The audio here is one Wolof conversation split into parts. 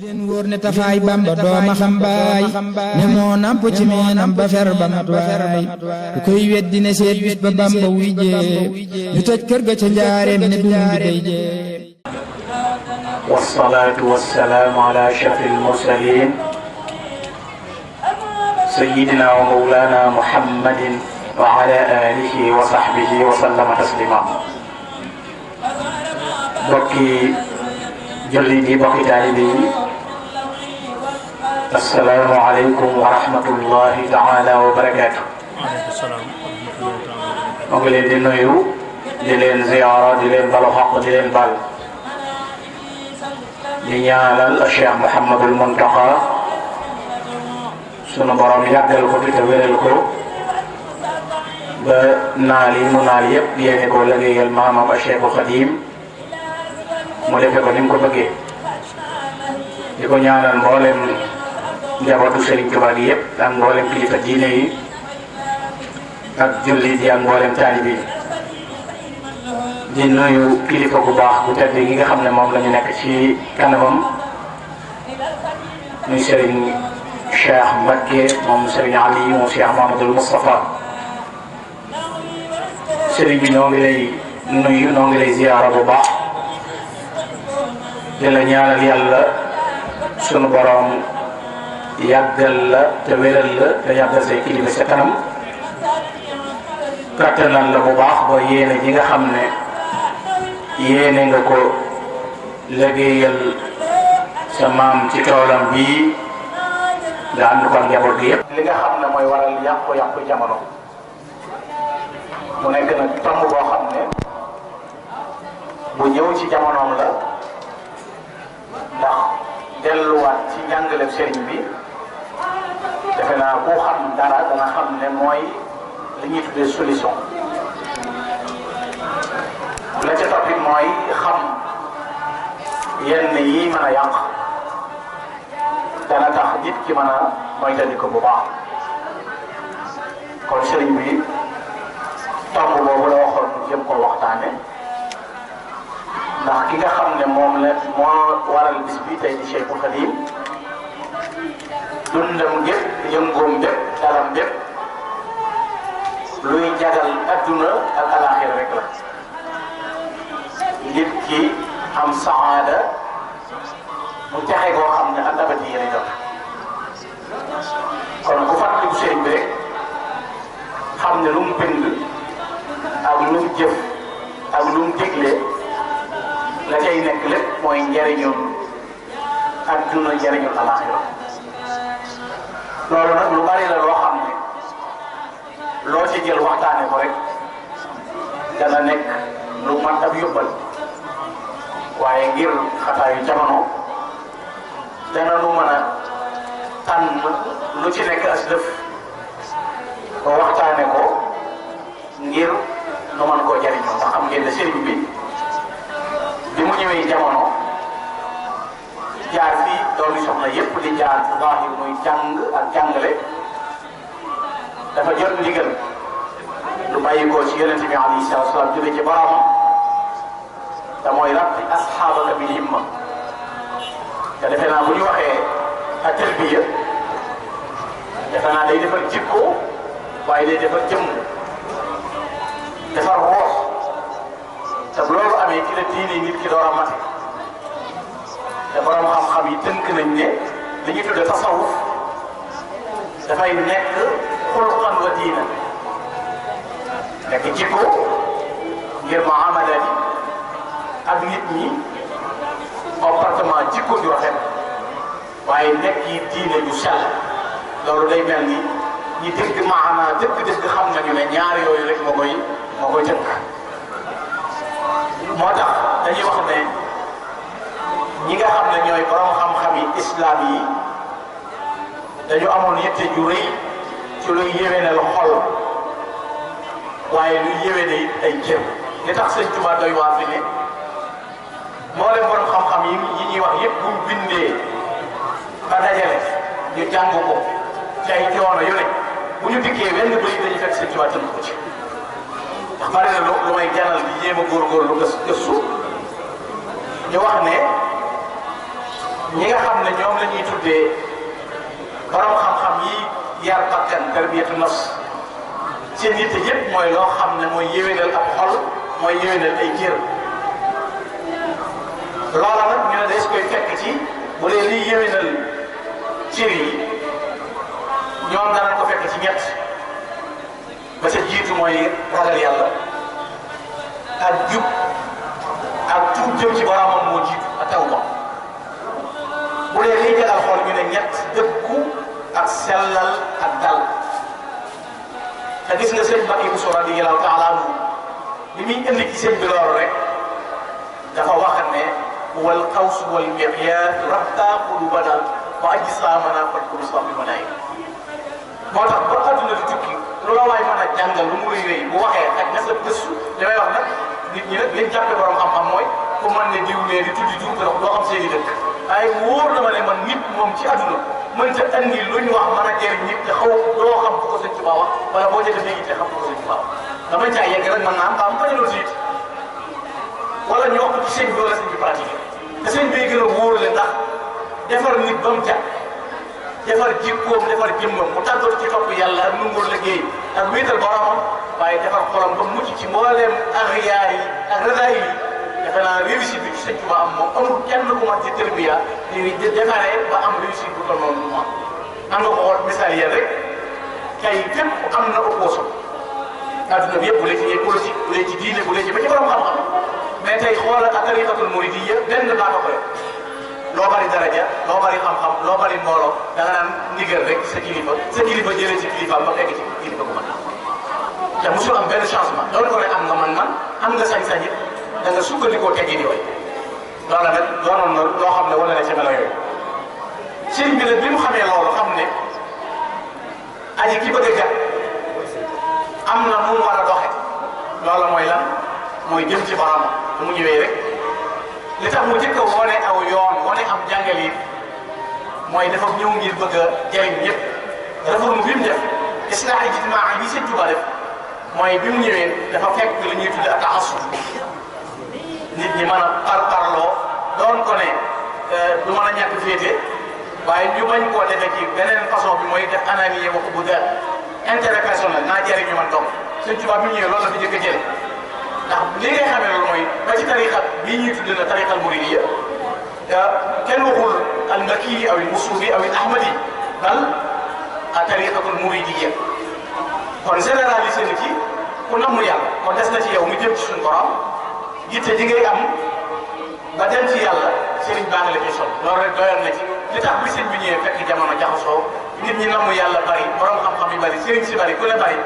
leen wóor ne tafaay bamba dooma xam baay ne moo namp ci meenam ba fer ba mat waay ku koy weddi ne seet bis ba bamba wuy jee ñu toj kër ga ca njaareem ne dund day jee والصلاة والسلام على أشرف المرسلين سيدنا ومولانا محمد وعلى آله وصحبه وسلم تسليما بكي جلدي بكي تالبي السلام عليكم ورحمة الله تعالى وبركاته نقول دي نيو دي لين زيارة دي لين بالو حق دي لين بال di ñaanal Cheikh Mouhamadul Mountakha sunu borom yàggal ko fi te wéral ko ba naal yi mu naal yëpp yéene ko liggéeyal maamam Cheikhul Khadim mu defe ko ni mu ko bëggee di ko ñaanal mboolem njabootu Serigne Touba gi yëpp ak mboolem kilifa diine yi ak jullit yi ak mboolem taalibe yi di nuyu kilifa gu baax bu tedd gi nga xam ne moom la ñu nekk ci kanamam muy Serigne Cheikh Mbacké moom Serigne Ali moom Cheikh Mamadou Moustapha Serigne bi noo ngi lay nuyu noo ngi lay ziyaara bu baax di la ñaanal yàlla sunu borom yàggal la te wéral la te yàggal say kilifa sa kanam kattanal la bu baax ba yéene ji nga xam ne yéene nga ko liggéeyal sa maam ci toolam bii nga ànd ko ak njaboot gi yëpp. li nga xam ne mooy waral yàqu-yàqu jamono mu nekk nag tomb boo xam ne bu ñëw ci jamonoom la ndax delluwaat ci njàngaleem sëriñ bi defe naa ku xam dara dana xam ne mooy li ñuy tuddee solution. la ca toppit mooy xam yenn yi mën a yàq dana tax nit ki mën a moytandi ko bu baax kon sëriñ bi tomb boobu la waxoon mu jëm koo waxtaane ndax ki nga xam ne moom la moo waral bis bi tey di Cheikhul Khadim dundam gépp yëngoom gépp dalam gépp luy jagal adduna ak alaxira rek la nit ki am saada mu texe koo xam ne ak abadi yi lay doon kon bu fàttaliku sëriñ bi rek xam ne lu mu bind ak lu mu jëf ak lu mu digle la cay nekk lépp mooy njariñul adduna njariñul alaxira loolu nag lu bari la loo xam ne loo ci jël waxtaane ko rek dana nekk lu mat ab yóbbal waaye ngir xataayu jamono dana nu mën a tànn lu ci nekk as def ba waxtaane ko ngir nu mën koo jariñoo ndax xam ngeen ne sëriñ bi mu ñëwee jamono jaar fii doomi soxna yépp di jaar ci zaahir muy jàng ak jàngale dafa jot ndigal lu bàyyi ko ci yonente bi alayhi salaatu wa salaam jóge ci boromam te mooy rabbi asxaabaka bil himma te defe naa bu ñu waxee ak tarbiya defe naa day defar jikko waaye day defar jëmm defar ruux te bu loolu amee ci la diine nit ki door a mate te borom xam-xam yi tënk nañ ne li ñu tudde tasawuf dafay nekk xuluqan wa diina nekk jikko ngir muamala yi ak nit ñi comportement jikko ju rafet waaye nekk yi diine ju sell loolu day mel ni ñi dégg maana dëgg-dëgg xam nañu ne ñaar yooyu rek moo koy tënk moo tax dañuy wax ne ñi nga xam ne ñooy borom xam-xam yi islam yi dañu amoon yitte ju rëy ci luy yéwénal xol waaye luy yéwéne it ay cër li tax sëñ Tuubaa doy waar fi ne moo leen borom xam-xam yi ñuy wax yëpp buñ bindee ba dajale ñu jàng ko ci ay coono yu ne bu ñu dikkee wenn bëy dañu fekk sëñ Tuubaa tënk ko ci ndax bari na lu may janal di jéem a góorgóorlu gëstu ñu wax ne ñi nga xam ne ñoom la ñuy tuddee borom xam-xam yi yar bakkan tarbiyatu nafs seen yitte yëpp mooy loo xam ne mooy yéwénal ab xol mooy yéwénal ay cër loola nag ñu ne des koy fekk ci bu dee liy yéwénal cër yi ñoom danañ ko fekk ci ñett ba ca jiitu mooy ragal yàlla ak jub ak tuub jëm ci boromam moo jiitu ak taw ko bu dee liy jagal xool ñu ne ñett dëggu ak sellal ak dal te gis nga sëñ Bakki Bousso radiyallahu taala anhu li muy indi ci sëñ bi loolu rek dafa wax ne wal qaws wal miqyaat rabta qulubana wa ajsamana fal kullu safi manaay moo tax ba adduna di tukki lu la waay mën a jàngal lu mu rëy rëy bu waxee ak na sa gëstu damay wax nag nit ñi nag liñ jàppe borom xam-xam mooy ku mën ne diw ne di tuddi tur te doo xam seen i dëkk waaye wóor na ma ne man nit moom ci adduna mënta andi luñ wax mën a jëriñ nit te xaw doo xam fu ko sëñ Tuubaa wax wala boo jëlee léegi te xam fu ko sëñ Tuubaa wax dama caa yegg rek mën naa am ba am bañ a doon siit wala ñu wax ko ci sëñ bi wala sëñ bi pratiqué te sëñ bi gën a wóorule ndax defar nit ba mu jag defar jikkoom defar jëmmam mu tàggatu ci topp yàlla ak nungul liggéey ak wéetal boromam waaye defar xolam ba mucc ci mbooleem axyaar yi ak radaay yi defe naa réussite bi ci sëñ Tuubaa am moom amul kenn ku mat ci tërbiya di defaree ba am réussite bu toll noonu mu am nga ko xool misaal yéen rek tey fépp am na opposition adduna bi yëpp bu dee ci politique bu dee ci diine bu dee ci ba ci borom xam-xam mais tey xoolal ak tariqatul muridiyya benn baa ko koy loo bari daraja loo bari xam-xam loo bari mbooloo da nga naan ndigal rek sa kilifa jëlee ci kilifa ba egg ci kilifa bu mag te mosul am benn changement loolu ko ne am nga man am nga sañ-sañ it da nga sukkandikoo teggi di way loola nag doonoon na loo xam ne wala ne ca melo yooyu sëriñ bi nag bi mu xamee loolu xam ne aji ki bëgg a jàpp am na mu war a doxe loola mooy lan mooy jëm ci borom mu ñëwee rek li tax mu jëkk a wane aw yoon wane am jàngal yi mooy dafa ñëw ngir bëgg a jëriñ ñëpp réforme bi mu def islaax ijtimaa yi sëñ Tuubaa def mooy bi mu ñëwee dafa fekk li ñuy tudde taasub nit ñi mën a parparloo doon ko ne du mën a ñàkk féete waaye ñu bañ koo defee ci beneen façon bi mooy def ananiye waxu bu dee intérêt personnel naa jëriñu man toog sëñ Tuubaa bi mu ñëwee loolu la fi jëkk a jël ndax li ngay xamee loolu mooy ba ci tariqa bii ñuy tuddee na tariqa muridiyya kenn waxul al makki aw al musubi aw al ahmadi bal a tariqatul muridiyya kon généralisé na ci ku namm yàlla kon des na ci yow mu jëm ci suñu borom yitte ji ngay am ba dem ci yàlla sëriñ baa ngi la ciy sol loolu rek doyoon na ci li tax bi sëñ bi ñëwee fekk jamono jaxasoo nit ñi namm yàlla bari borom xam-xam yi bari sëriñ si bari ku ne bari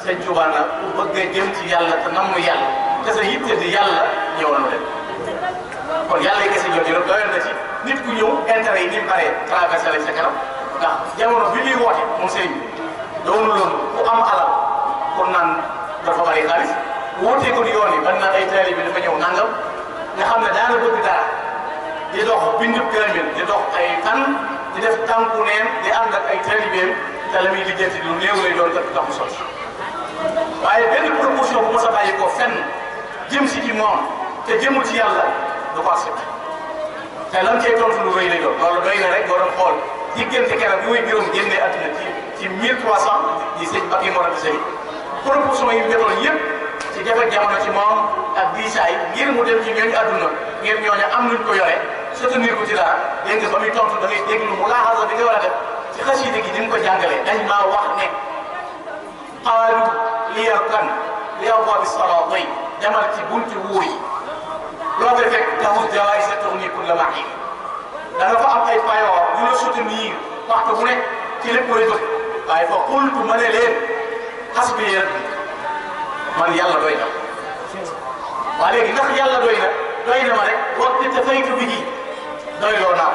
sëñ Tuubaa na ku bëgg a jëm ci yàlla te namm yàlla te sa yitte di yàlla ñëw na dem kon yàlla yi kese ñëw di rek doyoon na ci nit ku ñëw intérêt yi ni mu paree traversé lañ sa kanam ndax jamono bi ñuy woote moom sëriñ bi doonu loolu ku am alal pour naan dafa bari xaalis wootee ko yoon yi ban naan ay taalibe bi dafa ñëw nangam nga xam ne daana bëgg dara di dox bindu kaamil di dox ay fan di def tànku neen di ànd ak ay taalibeem te la muy lijjanti lu néew lay doon kat tax mu sol waaye benn proposition bu mos a bàyyi ko fenn jëm si ci moom te jëmul ci yàlla du ko accepté te lan cee tontu lu rëy lay doon loolu doy na rek boo doon xool diggante keroog bi muy juróom génnee àdduna ci 1300 yi sëñ Bakki Mor Anta Sali proposition yi defoon yëpp ci jafe jamono ci moom ak diisaay ngir mu dem ci ñooñu àdduna ngir ñooñu am nuñ ko yore soutenir ko ci dara dégg nga ba muy tontu da ngay déglu mu laaxasa bi nga war a def ci xasida gi ni mu ko jàngalee dañ maa wax ne xaalu li yarkan li abwaabi salaatay demal ci bunti wuur yi loo koy fekk taxul jawaay sa tourni pour la maax yi da nga fa am ay payoor yu la soutenir waxtu bu nekk ci lépp looy bëgg waaye fa xultu ma ne leen xas bi yéen man yàlla doy na waa léegi ndax yàlla doy na ma rek waxtu te faytu bi ji doy loo naaw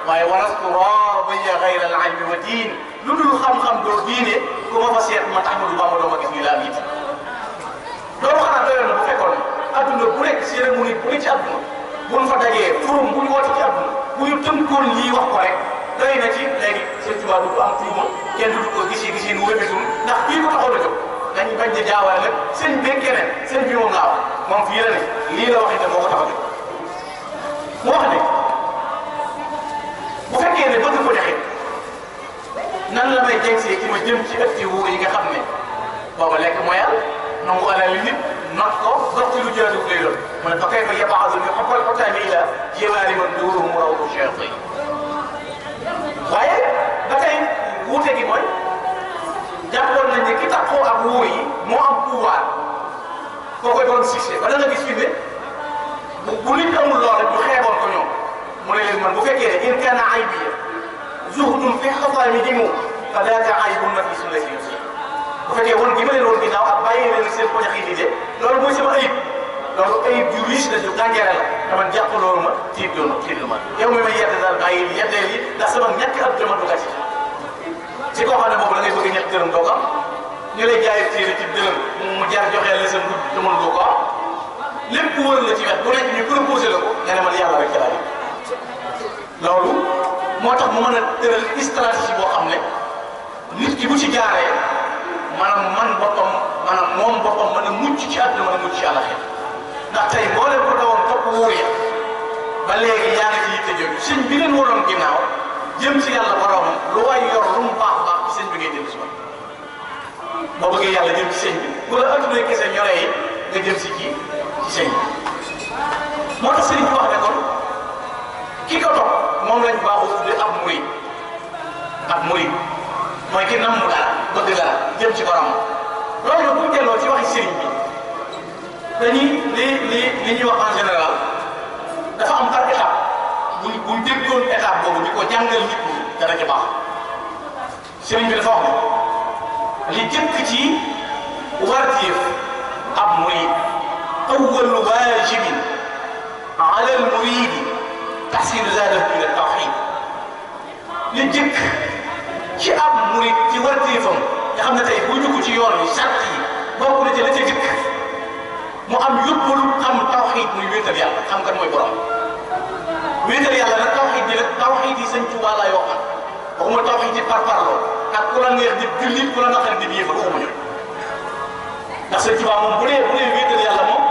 waaye walastu raadiya gayra al ilmi wa diin lu dul xam-xam doo diine ku ma fa seet ma tax ma du Bamba doo ma gis nii laa nit loolu xanaa doyoon na bu fekkoon adduna bu nekk cérémonie bu ne ci adduna bu ñu fa dajee forum bu ñu woote ci adduna bu ñu tënkoon lii wax ko rek doy na ci léegi sëñ Tuubaa du ko am tuuma kenn du ko gis nu wébetul ndax kii ko taxaw la jóg dañu bañ di jaawale nag sëñ bi keneen sëñ bi moom laa wax moom fii la ne lii la wax itam moo ko tax a jóg mu wax ne poñaxit nan la may jegsee ci ma jëm ci ëtti wu yi nga xam ne booba lekk moyal nangu alal nit not ko dox ci lu jaadu lay doon mu ne fa kay fa yabaadu ñu xool xotaami ila jiwaari man duuru mu raw du cheikh yi waaye ba tey wuute gi mooy jàppoon nañ ne ki taxoo ak wóo yi moo am pouvoir koo koy doon succès ba da nga gis fi ne bu nit amul lool ñu xeeboon ko ñoom mu ne leen man bu fekkee ne in kaana aybiya zuhdun fi xasaamihimu fa daaka aybun nafisun laysa yusi bu fekkee woon gi ma leen woon ginnaaw ak bàyyi leen seen poñax yi di de loolu mooy sama ayib loolu ayib ju riche la ju gànjare la dama jàpp loolu ma tiit ma yow mi may yedde daal bàyyi yeddeel yi ndax sama ñàkk ab dama du gàcce ci koo xam ne boobu da ngay bëgg ñett dërëm doo ko am ñu lay jaay téere ci dërëm mu jar joxeel la seen dugub te mënuloo ko am lépp wër la ci wet bu nekk ñu proposé la ko nga ne man yàlla rek laa loolu moo tax mu mën a tëral stratégie boo xam ne nit ki bu ci jaaree maanaam moom boppam mën a mucc ci àdduna mën a mucc ci àllaxira ndax tey boo leen ko dawoon topp wóor ya ba léegi yaa ngi ci yitte jooju sëñ bi leen waroon ginnaaw jëm ci yàlla boroomam lu waay yor lu mu baax baax ci sëñ bi ngay jëm si woon boo bëggee yàlla jëm ci sëñ bi bu la adduna kese ñoree nga jëm si ci sëñ bi moo tax sëriñ bi wax ne kon ki ko topp moom lañ baaxoo tudde ab murid mooy ki namm dara bëgg dara jëm ci borom loolu nag bu ñu delloo ci waxi sëriñ bi dañuy li ñuy wax en général dafa am par étape buñ déggoon étape boobu di ko jàngal nit ñi dana ci baax sëriñ bi dafa wax ne li jëkk ci wartiif ab murid awwalu waajibin ala al muridi tahsil zaadahu ila tawhid li jëkk ci ab murid ci wartiifam nga xam ne tey bu dugg ci yoon wi sart yi bokk na ci la ca jëkk mu am yóbbalu xam tawhid muy wéetal yàlla xam kan mooy borom wéetal yàlla nag tawhid yi nag tawhid yi sëñ Tuubaa laay waxal waxuma tawhid yi par parloo ak ku la neex di jullit ku la naqari di yéefal waxuma ñoom ndax sëñ Tuubaa moom bu dee wéetal yàlla moom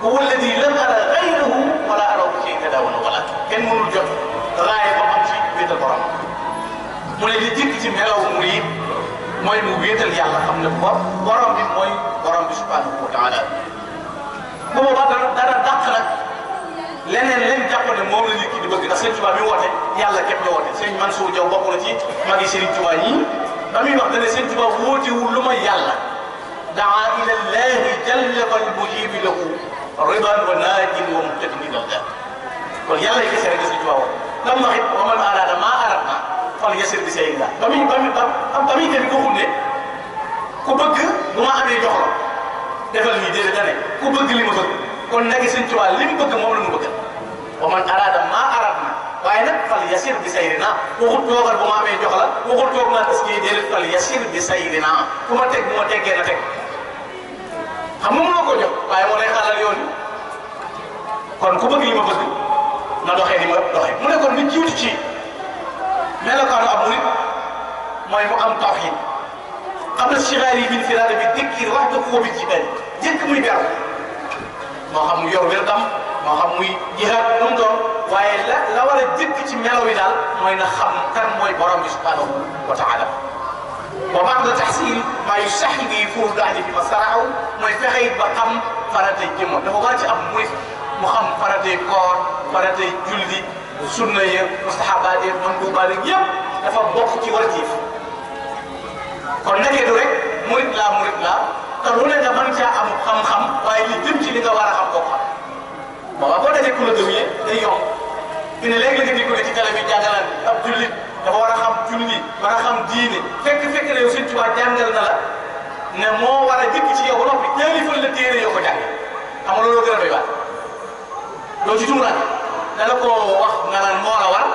huwa alladi lam ara gayrahu wala arahu ci tadawuna wala kenn mënul jot raaye ba am ci wéetal borom mu ne li jëkk ci melaw murid mooy mu wéetal yàlla xam ne borom bi mooy borom bi subhanahu wa taala bu boobaa dara dàq nag leneen leen jàpp ne moom la nit ki di bëgg ndax sëñ Tuubaa mi woote yàlla képp la woote sëñ Mansour Diaw bokk na ci magi Sëriñ Tuubaa ñii ba muy wax dane sëñ Tuubaa wootewul lu may yàlla daa ila llahi jallabal mujibi lahu riban wa naajin wa muhtadin ila llah kon yàlla yi kese rek sëñ Tuubaa wax lam wax it wa man arada maa aradna fal yasir bi sayidina ba muy tamit waxul ne ku bëgg bu ma amee jox la defal nii déedéet dane ku bëgg li ma bëgg kon nag sëñ Tuubaa li mu bëgg moom la mu bëgg wa man arada maa aradna waaye nag fal yasir bi sayrina waxul toogal bu ma amee jox la waxul toog naa est-ce que déedéet fal yasir bi sayrina ku ma teg bu ma teggee na teg xam nga mënoo ko jox waaye moo lay xaalal yoon yi kon ku bëgg li ma bëgg na doxee ni ma doxee mu ne kon li jiitu ci melokaanu ab murid mooy mu am tawhid xam na sigaar yi bin firaada bi dikkir wax da koo bi ci benn jëkk muy beru moo xam mu yor wér-dam moo xam muy jihaad lu mu doon waaye la war a jëkk ci melaw yi daal mooy na xam kan mooy borom bi subhanahu wa taala wa ba'da tahsil maa yusaxi bi furuudaati fi masaraaw mooy fexe ba xam faratay jëmm dafa war ci ab murid mu xam faratay koor faratay julli sunna ya mustahabaat ya manduubaat yëpp dafa bokk ci wartiif kon nekkee du rek murid laa te lu ne nga mën caa am xam-xam waaye li jëm ci li nga war a xam koo xam booba boo dajee ku la gëmee day yomb fi ne léegi la nga déglu ci télé bi jàngalaan ab jullit dafa war a xam julli war a xam diine fekk na yow Sëñ Tuubaa jàngal na la ne moo war a jëkk ci yow ba noppi jaalifal la téere yoo ko jàng xam nga loolu gën a doy waar doo ci tumuraan da la ko wax nga naan moo la war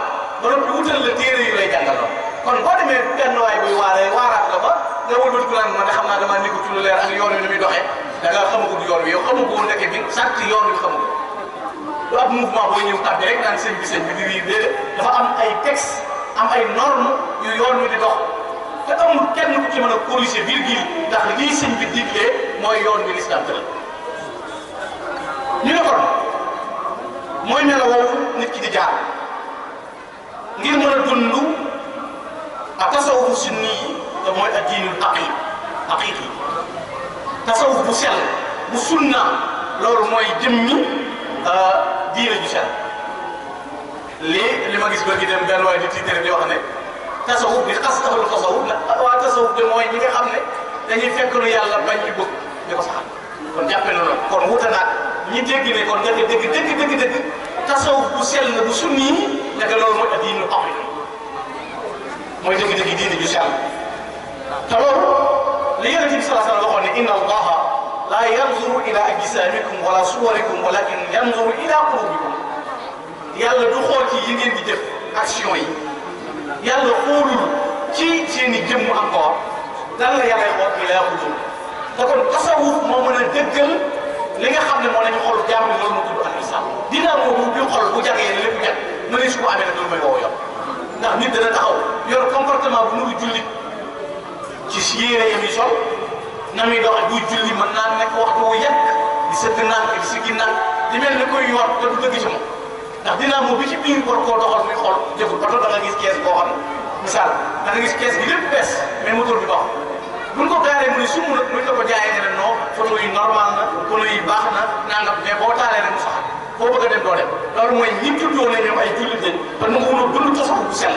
ba noppi wutal la téere yu lay jàngal lool kon boo demee benn waay buy waaraat la ba nga wëlbati ko naan man de xam naa damaa nekk ci lu leer ak yoon wi ni muy doxee da nga xamagul yoon wi yow xamagul nekk bi sàrt yoon wi xamagul du ab mouvement booy ñëw tàbbi rek naan sëñ bi di riir déedéet dafa am ay texte am ay norme yu yoon wi di dox te amul kenn ku ci mën a corriger virgule ndax lii sëñ bi diglee mooy yoon wi lislam tëral ñu ne kon mooy melo woowu nit ki di jaar dund ak tasawuf sunni yi te mooy ak diinul haqiqi tasawuf bu sell bu sunna loolu mooy jëmmi diine ju sell li ma gis ba gi dem benn waaye di tiitere di wax ne tasawuf bi xas taxul tasawuf la waa tasawuf de mooy ñi nga xam ne dañuy fekk lu yàlla bañ ñu bëgg di ko saxal kon jàppe na loolu kon wuute naag ñi dégg ne kon nga dëgg tasawuf bu sell bu sunni yi nekk loolu mooy ak diinul haqiqi mooy dëgg-dëgg diine ju sell te loolu li Yonent bi sallallahu alayhi wa sallam waxoon ne inna allaha la yanzuru ila ajsamikum wala suwarikum walakin yanzuru ila qulubikum yàlla du xool ci yi ngeen di def action yi yàlla xoolul ci seen i jëmm encore lan la yàlla xool ila qulub te kon tasawuf moo mën a dëggal li nga xam ne moo lañu xol jaamu loolu mu tudd al islam dinaa boobu bi xol bu jagee lépp jag mënees su ko amee nag loolu may woo yow ndax nit dana taxaw yor comportement bu nuru jullit ci yére yi muy sol na muy doxe buy julli mën naa nekk waxtu wu yàgg di sëgg nànk di siggi nànk di mel ni koy yor te du dëgg ci moom ndax dinaa moom bi ci biir war koo doxal muy xool jëful oto da nga gis kees boo xam ne misaal da nga gis kees gi lépp bees mais moteur bi baax buñ ko gaaree mu ne sumu nag luñ la ko jaayee nga ne non photo yi normal na photo yi baax na nangam mais boo taalee rek mu sax foo bëgg a dem doo dem loolu mooy ñi tuddoo ne ñoom ay jullit lañ te nu nga wun a dund tasawuf bu sell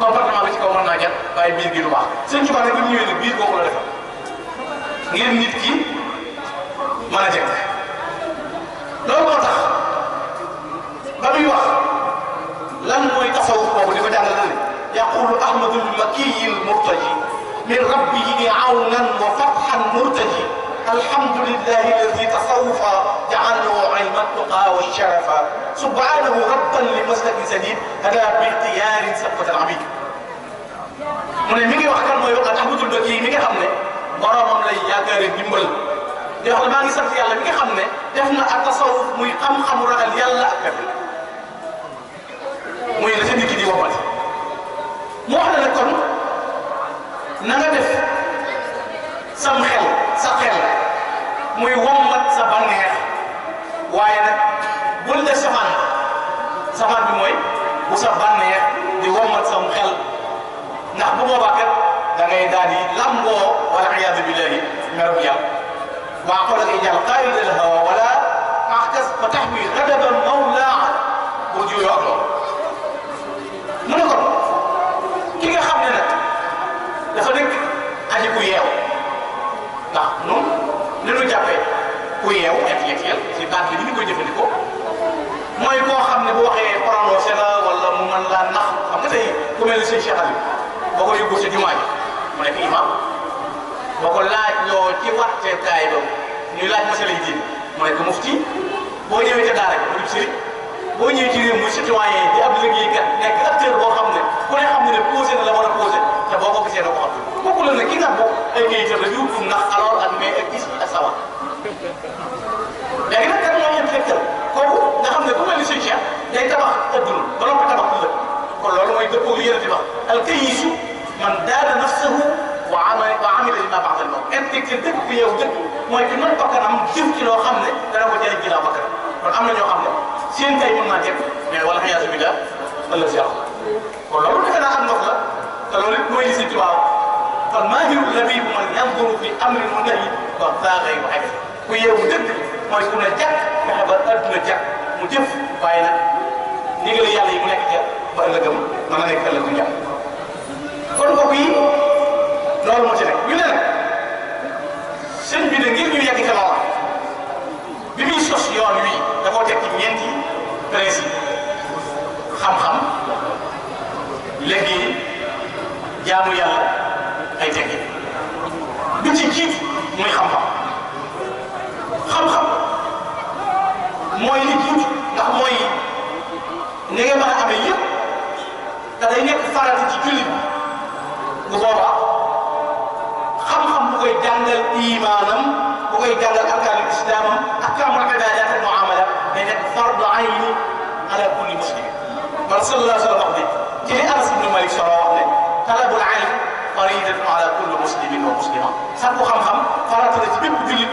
comportement bi ci kaw mën naa jot waaye biir gi du baax sëñ Tuubaa nag bi mu ñëwee nag biir boobu la defal ngir nit ki mën a jekk loolu moo tax ba muy wax lan mooy tasawuf boobu di ko jàngal ne yaqulu ahmadul makiyil murtaji min rabbihi awnan wa fathan murtaji alhamdulillahi alladi tasawufa ja'alahu ilma tuqa wa sharafa subhanahu rabban li maslakin sadid hada bi ixtiyarin sabqat al abid mu ne mi ngi wax kan mooy wax ahmadul makiy mi nga xam ne boromam lay yaakaare dimbal di wax ne maa ngi sant yàlla mi nga xam ne def na ak tasawuf muy xam-xamu ragal yàlla ak def muy la sa nit ki di woppati mu wax ne kon na nga def sam xel sa xel muy wommat sa bànneex waaye nag bul def safaan bi mooy bu sa bànneex di wommat sam xel ndax bu boobaa kat da ngay daal di lamboo wala iyaadu billahi merum yàlla waa xoolal ngay jàll qaa'id al hawa wala ahkas fa tahwi ghadaban mawlaa boo juyoo ak loolu mu ne kon ki nga xam ne nag dafa nekk aji ku yeew ndax noonu li ñu jàppee ku yeew intellectuel ci baat bi ni ñu koy jëfandikoo mooy koo xam ne bu waxee prononcé la wala mu mën laa nax xam nga tey ku mel ni sëñ Cheikh Aliou boo ko yóbbu sa jumaa ji mu nekk imam boo ko laaj loo ci waxteekaay ba ñuy laaj masala yi diine mu nekk mufti boo ñëwee ca daara ji mu dib sëriñ boo ñëwee ci réew muy citoyen di ab liggéeykat nekk acteur boo xam ne ku ne xam ne ne posé na la war a posé te boo ko gisee doo ko xam kooku la ne ki nga bokk ay kayitam la di wut ndax alors ak mais ak gis ak sawar léegi nag kan mooy intellectuel kooku nga xam ne ku mel ni suñu Cheikh day tabax adduna ba noppi tabax ëllëg kon loolu mooy dëppoo li yéen di wax al kayisu man daana nafsahu wa amila lima ba'da al mawt intellectuel dëgg bu yow dëgg mooy ki noonu bakkanam jëf ci loo xam ne dana ko jëriñ ginnaaw bakkan kon am na ñoo xam ne seen tay mën naa teg mais wala xayaasu billah ëllëg si yàlla kon loolu defe naa am ndox la te loolu it mooy li si tubaab kon maahiru labibu man yanzuru fi amrin wa nahyi wa zaaxay wa xayma ku yeewu dëgg mooy ku ne jàkk fexe ba adduna jàkk mu jëf waaye nag ndigal yàlla yi mu nekk ca ba ëllëgam mën na nekk ëllëg bu jàkk kon mbokk yi loolu moo ci nekk ñu ne nag sëñ bi ne ngir ñu yegg ca loola bi muy sos yoon wi da koo teg ci ñeenti principe xam-xam léegi jaamu yàlla ay tekki bi ci jiitu muy xam-xam xam-xam mooy li jiitu ndax mooy ni nga mën a amee yëpp te day nekk farata ci jullit bu boobaa xam-xam bu koy jàngal imaanam bu koy jàngal arkaanul islaamam ahkaamul ibaadaat ak muamalat day nekk fardu ayni ala kulli muslim man sallallahu alayhi wa sallam wax ne ci li Anas ibn Malik solo wax ne talabul ilm faridatun ala kulli muslimin wa muslima sàkku xam-xam farata la ci bépp jullit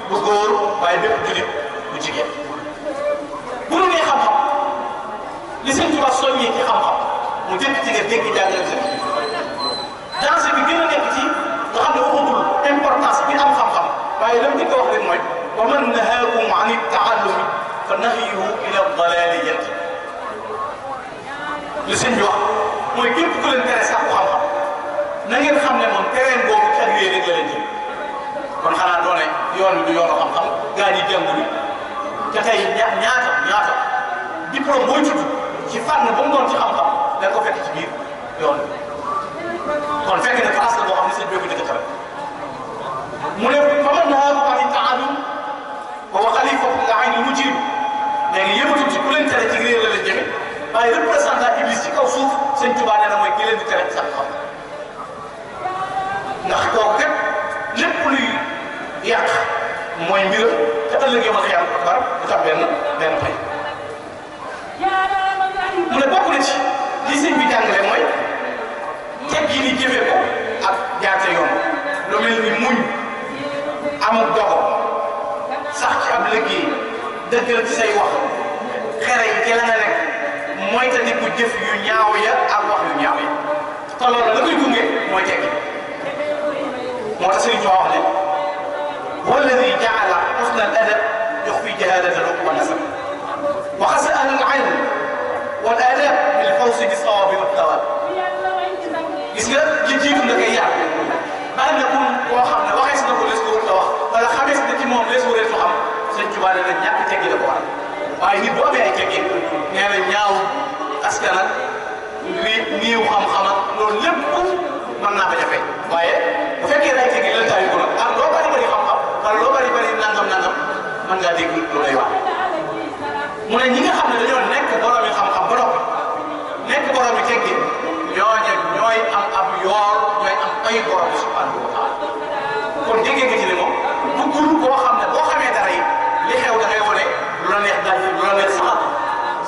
bu góor waaye bépp jullit bu jigéen bu nu nee xam-xam li Sëñ Tuubaa soññee ci xam-xam mu jëkk ci dégg jàngale sëñ danger bi gën a nekk ci nga xam ne waxagul importance bi am xam-xam waaye lam di ko wax rek mooy wa man nahaakum an taallumi fa nahyuhu ila dalaliyati li sëñ bi wax mooy képp ku leen tere sàkku xam-xam na ngeen xam ne moom terrain boobu ak yéen rek la leen jëm kon xanaa doone yoon bi du yoonu xam-xam gaa ñi jàngul te tey ñaata diplôme booy tudd ci fànn ba mu doon ci xam-xam da nga ko fekk ci biir yoon kon fekk na place la boo xam ne sëñ bi dëkk tere mu ne fa man nahaakum an taallum wa huwa xalifatu l-ayni l-mujib léegi yëmatul ci ku leen tere ci réer la leen jëme waaye représentant Iblis ci kaw suuf sëñ Tuubaa nee na mooy ki leen di tere sax xam ndax kooku kat lépp luy yàq mooy mbir te ëllëg yomal xiyam akbar du tax benn fay mu ne bokk na ci li sëñ bi jàngale mooy teg yi ni jëfee ko ak jaate yoon lu mel ni muñ amul dogo sax ci ab liggéey dëggal ci say wax xere yi ci la nga nekk mooy te di ko jëf yu ñaaw ya ak wax yu ñaaw ya te loolu la koy gunge mooy tekki moo tax Sëriñ Tuubaa wax ne walladi jaala husna al adab yuxfi jahadatan wa nasab wa xasa ahla al ilm wal adab bil fawzi bi sawabi wa tawab gis nga li jiitu da koy yàq bari na koo xam ne waxees na ko lees ko wut a wax wala xamees na ci moom lees ko reetu xam Sëriñ Tuubaa ne ñàkk teggi la ko waral waaye nit bu amee ay teggin nee na ñaaw askan ak niiw xam-xam ak loolu lépp mën naa bañ a fay waaye bu fekkee day teggin lan taayu ko nag ak loo bari xam-xam wala loo bari nangam mën ngaa dégg lu lay wax mu ne ñi nga xam ne dañoo nekk borom yi xam-xam ba noppi nekk borom yi teggin ñooy am ab yool ñooy am ay borom yi subhanahu wa taala kon déggee nga ci ne moom buggul koo xam ne boo xamee dara yi li xew da ngay wane lu la neex daal lu la neex saxal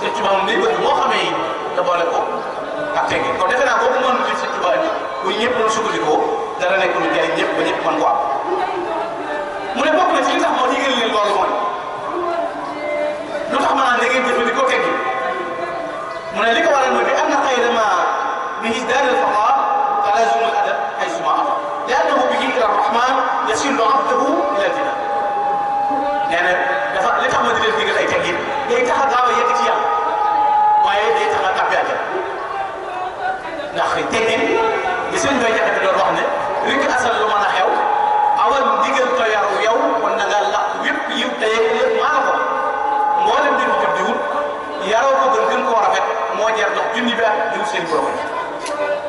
Sëñ Tuubaa moom day bëgg boo xamee yi da boole ko ak teggin kon defe naa boobu mënul ci Sëñ Tuubaa bi bu ñëpp doon sukkandikoo dara nekk lu jëriñ ñëpp ba ñëpp mën ko am mu ne bokk na ci li tax moo digal leen loolu mooy lu tax ma naan da ngeen jëfandikoo teggin mu ne li ko waral mooy bi am na xayra ma bi isdaad al fadaa talaazum al adab haysuma ata li annahu bihi ila rahman yasillu abdahu ila al-jinaan nee na dafa li tax ma di leen digal ay teggin day tax a gaaw a yegg ci yàlla waaye day tax a tàbbi àjjana ndax teggin li sëñ Bay Jaxate doon wax ne rek asal lu mën a xew awal ndigal to yaru yow kon na nga laq wépp yiw tey lépp maa ko mboolem di jot di wut yaroo ko gën koo rafet moo jar dox junni bi ak di wut seen borom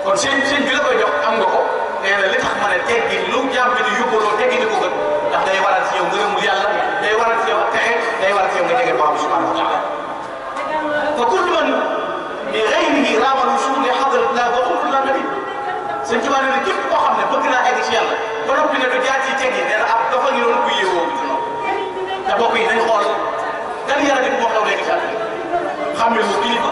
kon sëñ bi la koy jox am nga ko nee na li tax ma ne teggin lu jàmm bi di yóbbaloo teggin ko gën ndax day waral ci yow ngërëmul yàlla day waral ci yow ak texe day waral ci yow nga jege borom subhanahu wa taala fa kullu man bi ghayrihi raamal wusuul li hadratillah wa qul la nabi Sëñ Tuubaa nee na képp koo xam ne bëgg naa egg ci yàlla ba noppi ne du jaar ci teggin nee na ab dafa ngi doon kuy yéewoo bi ci noonu te bokk yi nañ xool gan yàlla di moo xew léegi ci àdduna xamee woo kilifa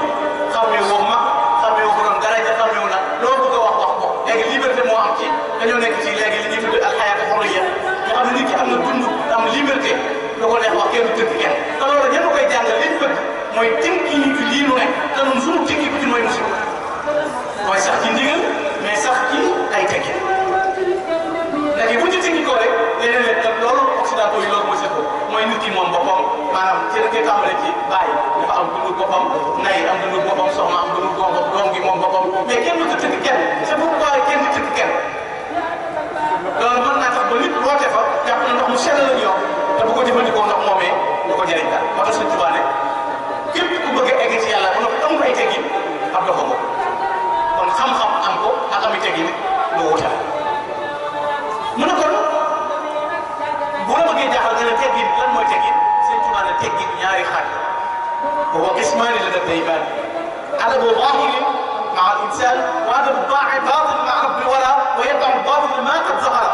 xamee woo mag xamee woo borom daraja xamee woo nag loo bëgg a wax ko léegi liberté moo am ci dañoo nekk ci léegi li ñuy tuddee alxayaatu xorriya nga xam ne nit ki am na dund am liberté lu ko neex wax kenn du tënk kenn te loolu ñëpp koy jàngal liñ bëgg mooy tënki ñu ci lii nu nekk te ñun suñu tënki ko ci mooy musiba mooy sax ci ndigal mais sax ci ay teggin léegi bu ñu tënki ko rek leneen la loolu occidentaux yi loolu mooy seen bopp mooy nit ki moom boppam maanaam ci la koy tàmbale ci bàyyi dafa am dundu boppam nay am dundu boppam soxna am dundu boppam doom gi moom boppam mais kenn du tënk kenn c'est pourquoi kenn du tënk kenn loolu mën naa tax ba nit woote fa jàpp na ndox mu sell la ñu yor te bu ko jëfandikoo ndox moomee du ko jëriñ daal moo tax Sëñ Tuubaa ne képp ku bëgg a egg ci yàlla ba noppi amul ay teggin ab doxam ko kon xam-xam am ko ak ami teggin lu wute la mu ne kon bu la bëggee jaaxal nga ne teggin lan mooy teggin Sëñ Tuubaa ne teggin ñaari xaaj wa huwa qismaani ladayhi iimaan adabu zaahirin maa al-insaan wa adabu baatin maa rabbil waraa wa yatba'u al-baatil maa qad zahara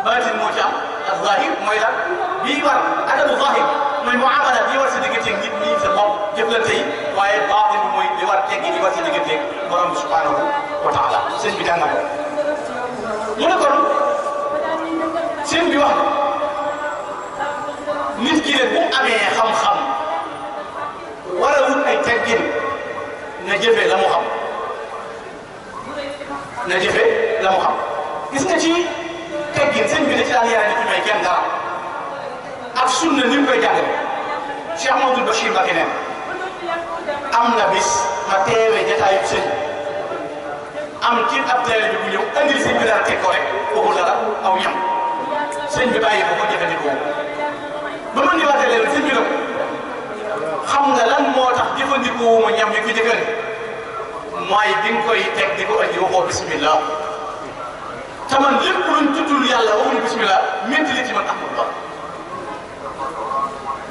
baatin moo ci am ak zaahir mooy lan bii war adabu zaahir mooy muamala bii war sa diggante nit ñi sa bopp jëflante yi waaye baatin bi mooy li war teggin yi war sa diggante borom bi subhanahu wa taala sëñ bi jàngal ko mu ne kon sëñ bi wax nit ki ne bu amee xam-xam war a wut ay teggin na jëfee la mu xam na jëfe la mu xam gis nga ci teggin sëñ bi da ci daan yare ci may kenn dara ak sunna ni mu koy jàngale Cheikh Mamadou Bachir Mbacké neen am na bis ma teewee jataayu sëñ am ci ab teele bi bu ñëw andil sëñ bi dara teg ko rek waxul dara aw ñam sëñ bi bàyyi ko ko jëfandikoo ba ma ñëwaatee leen sëñ bi nag xam nga lan moo tax jëfandikoo ma ñam yi ko jëkkër mooy bi nga koy teg di ko andi waxoo bismillah te man lépp luñ tuddul yàlla waxuñu bismillah métti li ci man amul ba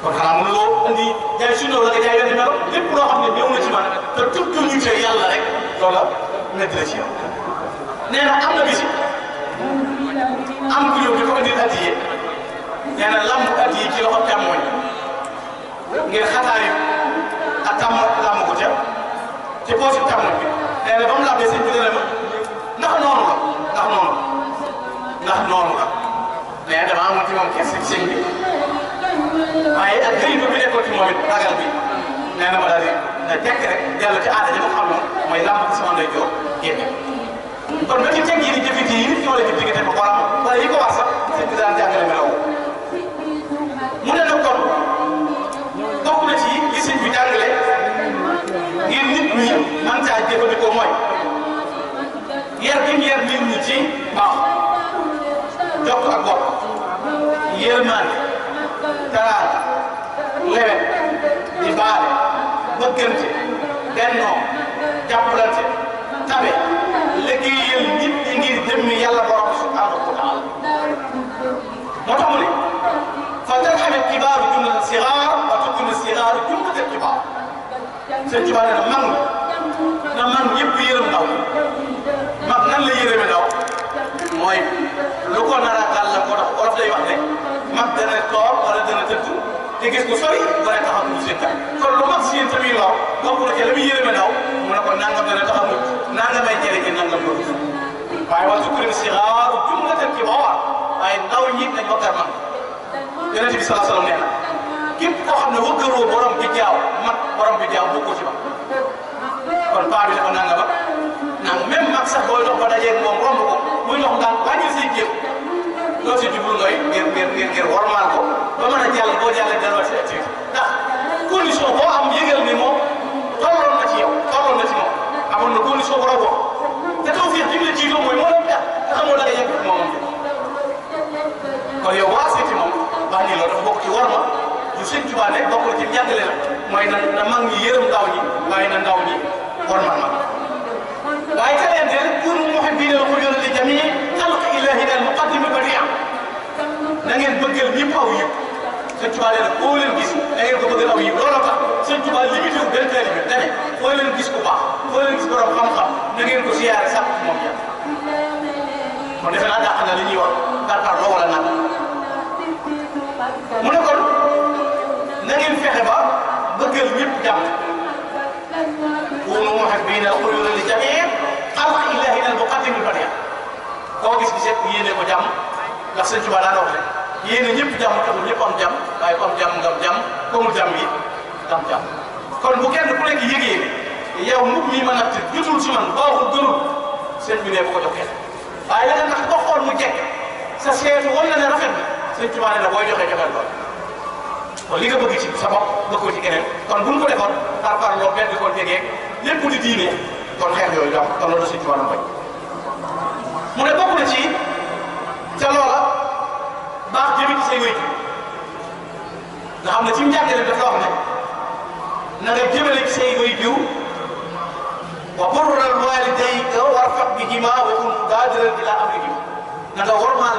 kon xanaa mënuloo andi jaay suñu la nga jaay yoon melo lépp loo xam ne ñëw na ci man te tudduñu te yàlla rek loola métti la ci yow nee na am na bisi am ku ñëw di ko andil addiye nee na lamb addiye ci loxo càmmooñ ngir xataayu ak tàmm lamb ko ca ci poosi càmmooñ bi nee na ba mu lambee sëñ bi dana ma ndax noonu la mais damaa amoon ci moom kese sëñ bi waaye ak këyit bi nekkoon ci moom it ragal bi nee na ma daal di ne tekk rek dellu ci aada ji ma xam noonu mooy lamb ko sama ndey joor génne kon ba ci teg yi di jëfit yi nit ñi wala jëf diggante ba xolam wala yi ko wax sax sëñ bi daan jàngale melaw mu ne nag kon bokk na ci li sëñ bi jàngale ngir nit ñi man caa jëfandikoo mooy yar gi mu yar nit ñi ci baax jokk ak bopp yërmande taraanga lewet di baale bëggante bennoo jàppalante tabe liggéeyal nit ñi ngir jëmmi yàlla borom subhanahu wa taala moo tax mu ne fa tarxame kibaaru jumlatan sigaar wa tukunu sigaaru jumlatan kibaar sëñ Tuubaa nee na mag ñëpp yërëm ndaw mag nan la yërëme ndaw mooy lu ko nar a gàll la moo tax olof day wax ne mag dana toog wala dana tëdd te gis ko sori wala taxaw mu seen tam kon lu mag seen tamit law bokk na ci la muy yërëme ndaw mu ne ko nangam dana taxaw mu nangam may jëriñ nangam ko waaye waa tukkurin sigaar jumlatan kibaar waaye ndaw ñi nañ wakkar mag Yonent bi sallallahu alayhi wa sallam nee na képp koo xam ne wëggaroo borom bi jaaw mag borom bi jaaw bokkoo ci mag kon paa bi dafa nangam ak nangam même mag sax booy dox ba dajeeg moom romb ko muy dox daan wàññil say jéem loo si jublu ngay ngir wormaal ko ba mën a jàll boo jàllee delluwaat si activité ndax condition boo am yëgal ni moom tolloon na ci yow tolloon na ci moom amoon na condition bu raw boo te taw fii fi mu la jiitoo mooy moo doon tax te xamoo da nga yegg moom kon yow waa seeti moom wax ni loolu dafa bokk ci worma du Sëñ Tuubaa ne bokk na ci njàngale la mooy na mag ñi yërëm ndaw ñi waaye na ndaw ñi wormal mag waaye ca leen de pour muhibbiina al-xuyuuri li jamii xalqi ilaahina al-muqaddim al-badii' na ngeen bëggal ñëpp aw yiw Sëñ Tuubaa nee na koo leen gis da ngeen ko bëggal aw yiw looloo tax Sëñ Tuubaa limité wu benn taalibe bi dane foo leen gis ku baax foo leen gis borom xam-xam na ngeen ko siyaare sax moom yàlla kon defe naa dàq na li ñuy wax Dakar loo wala nag mu ne kon na ngeen fexe ba bëggal ñëpp jàmm kuunu muhibbiina al-xuyuuri li jamii xalqi ilaahina al-muqaddim al-badii' koo gis gisee yéene ko jàmm ndax Sëñ Tuubaa daan wax rek yéene ñëpp jàmm taxul ñëpp am jàmm waaye ku am jàmm nga am jàmm ku amul jàmm yi am jàmm kon bu kenn ku nekk yëgee yow mbub mi ma natt jotul ci man baaxul gënul sëñ bi ne bu ko jox kenn waaye la nga tax ba xool mu jekk sa seetu wala ne rafet na Sëñ Tuubaa ne la booy joxee joxeel lool kon li nga bëgg ci sa bopp bëggoo ci keneen kon bu ñu ko defoon par loo benn kon tegee lépp di diine kon xeex yooyu du am kon loolu Sëñ Tuubaa bañ mu ne bokk na ci ca loola baax jëmit say wéyju nga xam ne ci njàngale dafa wax ne na nga jëmale ci say wéyju wa burral waalidayka warfaq bihimaa wa kun baadiran ilaa amrihima na nga wormaal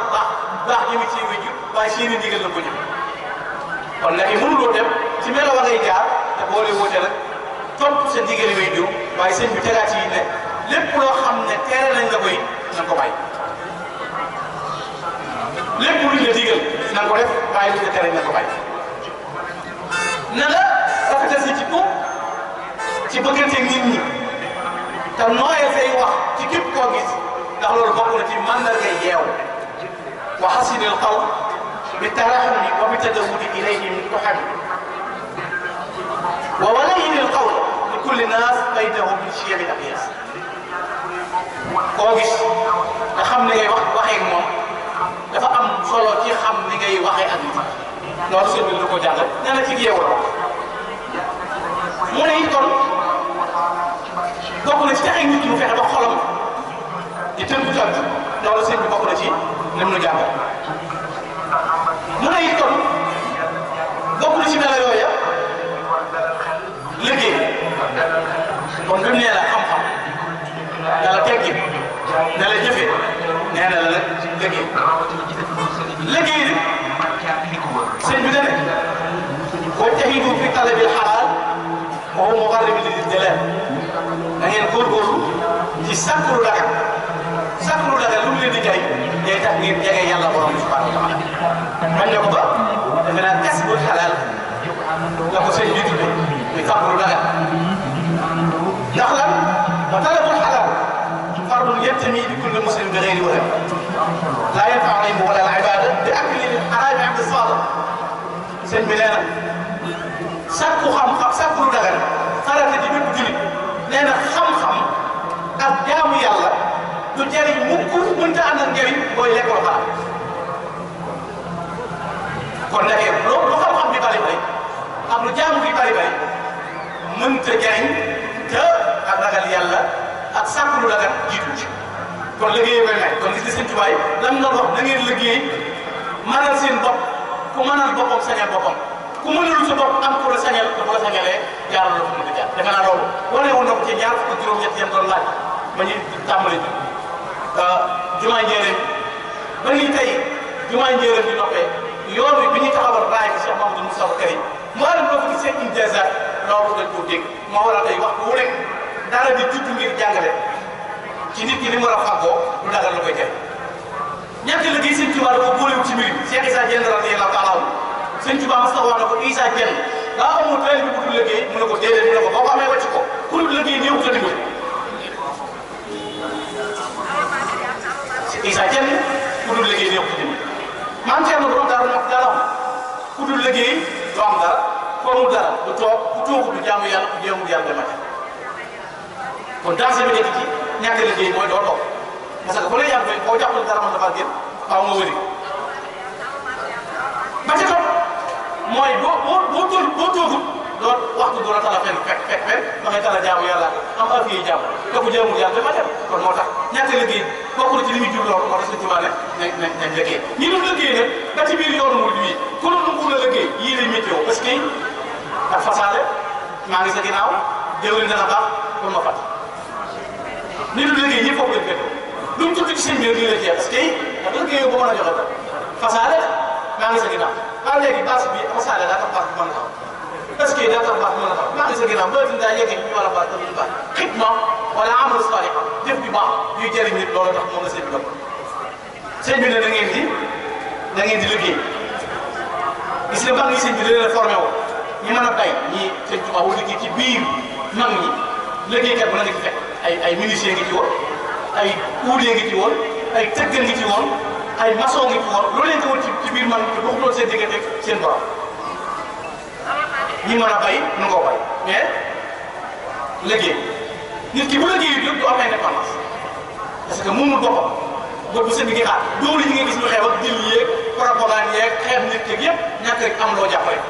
baax jëmit say wéyju waaye seeni ndigal la ko jëm kon nag mënuloo dem ci melo wa ngay jaar te boole woote nag topp sa ndigal wéyju waaye sëñ bi tegaat yi ne lépp loo xam ne tere nañ nga koy na nga ko bàyyi lépp luñ la digal na nga ko def waaye luñ la tere na nga ko bàyyi na nga rafetal sa jikko ci bëgganteeg nit ñi te nooyee say wax ci képp koo gis ndax loolu bokk na ci mandargay yeew wa hasinil qawl bi tarahumi wa bi tadawudi ilayhim tuham wa walayyinil qawl li kulli naas baydahu min shiyami al-aqyas koo koo gis nga xam ni ngay waxee ak moom dafa am solo ci xam ni ngay waxee ak nit loolu sëñ bi lu ko jàngal nee na ci yeewu la mu ne it kon bokk na ci tax nit mu fexe ba xolam di tënku tënk loolu sëñ bi bokk na ci lim nu jàngal mu ne it kon bokk na ci melo yooya liggéey kon bi mu nee la xam-xam dala teggi ne la jëfe nee na la nag liggéey bi sëñ bi dane wajtahidu fi talabil xalaal wa huwa muqarribun lil jalal da ngeen góorgóorlu ci sàkku lu dagan lu mu leen di jay day tax ngeen jege yàlla borom bi subhanahu wa taala bañ ne ko ba defe naa kasbul xalaal la ko sëñ bi tudde muy sàkku lu dagan ndax lan wa talabul xalaal fardun yantami li kulli muslim bi xeyri wahab laa yanfau ilmu wala al ibada bi akli xaraami abdi saada sëñ bi nee na sàkku xam-xam sàkku lu dagan farata ci bépp julit nee na xam-xam ak jaamu yàlla du jëriñ mukk mënta ànd ak njëriñ booy lekk ba pare kon nag lu xam-xam bi bari bari ak lu jaamu bi bari bari mënta jëriñ te ak ragal yàlla ak sàkku lu dagan jiitu ci kon liggéey koy may kon gis nga seen tubaay lan nga wax da ngeen liggéey mënal seen bopp ku mënal boppam sañal boppam ku mënalul sa bopp am ku la sañal te bu la sañalee jaaral la fu mu di jaar defe naa loolu wane woon na ko ci ñaar fukk juróom-ñett yéen doon laaj ba ñu tàmbali jumaa njéeréen ba ni tey jumaa njéeréen di noppee yoon bi ñuy taxawal raay bi Cheikh Mamadou Moustapha Karim mboolem loo fi gisee une désert loolu dañ koo dégg moo waral tey wax bu rek dara di judd ngir jàngale ci nit ki li mu war a fàggoo lu dagal la koy jël ñàkk liggéey sëñ Tuubaa da ko boolewu ci mbir Cheikh Issa Diène radiyallahu taala anhu sëñ Tuubaa mas na wax na ko Issa Diène daa amul train bi bu dul liggéey mu ne ko déedéet mu ne ko boo ko amee wàcc ko ku dul liggéey néew ta dimbali Issa Diène ku dul liggéey néew ta dimbali maam Thierno borom dara nag dara am ku dul liggéey du am dara ku amul dara du toog ku toogu du jaamu yàlla ku jéemul yàlla dama kon danger bi nekk ci ñàkk liggéey mooy doo toog parce que bu lay yàgg boo jàppale dara mën dafa génn faaw nga wëri ba ca topp mooy boo toogut loolu waxtu du la tala fekk da ngay tala jaamu yàlla am affaire yi jaamu te ku jaamul yàlla dafa dem kon moo tax ñàkk liggéey bokk na ci li muy jur loolu moo tax suñu tubaab nañ liggéey ñi doon liggéey nag ba ci biir yoonu murid wi ku doon nangu la liggéey yii lay météo parce que ak fasaale maa ngi sa ginnaaw jëwriñ dana baax pour ma fat ni du liggéey ñëpp foofu lañ fekk luñ tudd ci seen biir lii la jeex parce que ak liggéey bu mën a joxe ko fasaale maa ngi sa ginnaaw waaw léegi base bi fasaale daa tax base bu mën a taxaw parce que daa tax base bu mën a taxaw maa ngi sa ginnaaw boo daa yeggee ñu wala base dafa baax xitma wala amalu salih jëf bi baax yuy jëriñ nit loolu tax moom la sëñ bi doon sëñ bi ne da ngeen di liggéey gis nga mag ñi sëñ bi da leen a formé woo ñi mën a bay ñi sëñ Tuubaa wu liggéey ci biir mag ñi liggéeykat bu la nga ci fekk ay menuisier ngi ci woon ay ouvrier ngi ci woon ay tëggal ngi ci woon ay maçon ngi ci woon loolu leen ko woon ci biir man te bokkul woon seen diggante seen borom ñi mën a bay nu ngoo bay mais liggéey nit ki bu liggéey du am indépendance parce que moomul boppam boobu seen bi ngi xaar loolu yi nga gis lu xew ak dil yeeg propagande yeeg xeeb nit yeeg yëpp ñàkk rek am loo jàpp rek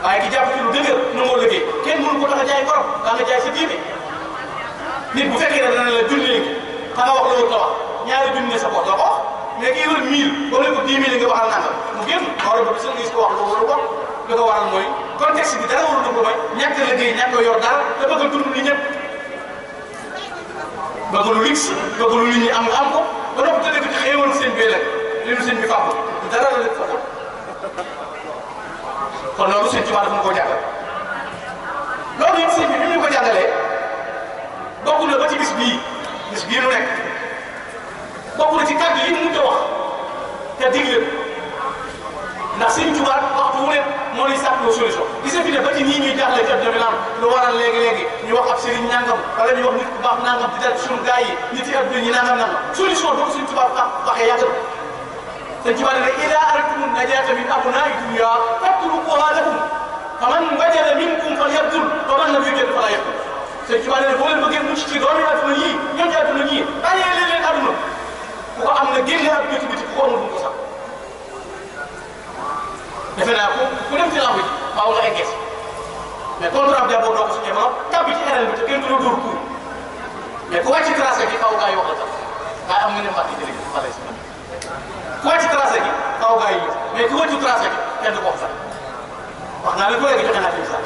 waaye ki jàpp ci lu dëgër nu ngoo liggéey kenn mënu ko tax a jaay borom daa nga jaay sa diine nit bu fekkee ne dana la junni xanaa wax loolu la wax ñaari junni ne sa bopp la ko wax mais kii wër 1000 boo leen ko 10 000 nga waxal nangam mu génn wala ba bis nga gis ko wax loolu wax li ko waral mooy contexte bi dara warul dugg mooy ñàkk a liggéey ñàkk a yor dara te bëgg a dund ni ñëpp bëgg lu luxe bëgg lu nit ñi am nga am ko ba noppi te dëgg ci xéewal seen biir rek li nu seen bi fàggu dara la def foofu kon loolu seen tubaab dafa ma koo jàngal loolu yëpp seen bi ni ñu ko jàngalee bokk na ba ci bis bii nu nekk bokk na ci kàddu yi mu wax te digle ndax sëñ Tuubaa waxtu wu ne moo lay sàkkloo solution gis nga fi ne ba ci nii ñuy jaaxle jot jafe naan lu waral léegi-léegi ñu wax ab sëriñ nangam wala ñu wax nit ku baax nangam di dal ci suñu gars yi nit yi adduna ñi nangam solution boobu sëñ Tuubaa waxee yàgg sëñ Tuubaa ne ida aradtumu najaata min abnaa'i dunya fatrukuha lahum faman wajada minkum falyabtul faman lam yajid fala yabtul sëñ Tuubaa ne boo leen bëggee mucc ci doomi adduna yii ñoom ci adduna ñii bàyyee leen ab jàmboo doo ko suñu borom tàbbi ci RN bi te kenn du la dóor kuur mais ku wàcc tracé gi xaw gaa yi wax la tam waaye am nga ne mbàkk jëlee fa lay si ku wàcc tracé gi xaw gaa yi mais ku wàccu tracé gi kenn du ko wax sax wax naa leen ko léegi joxe naa ci misaal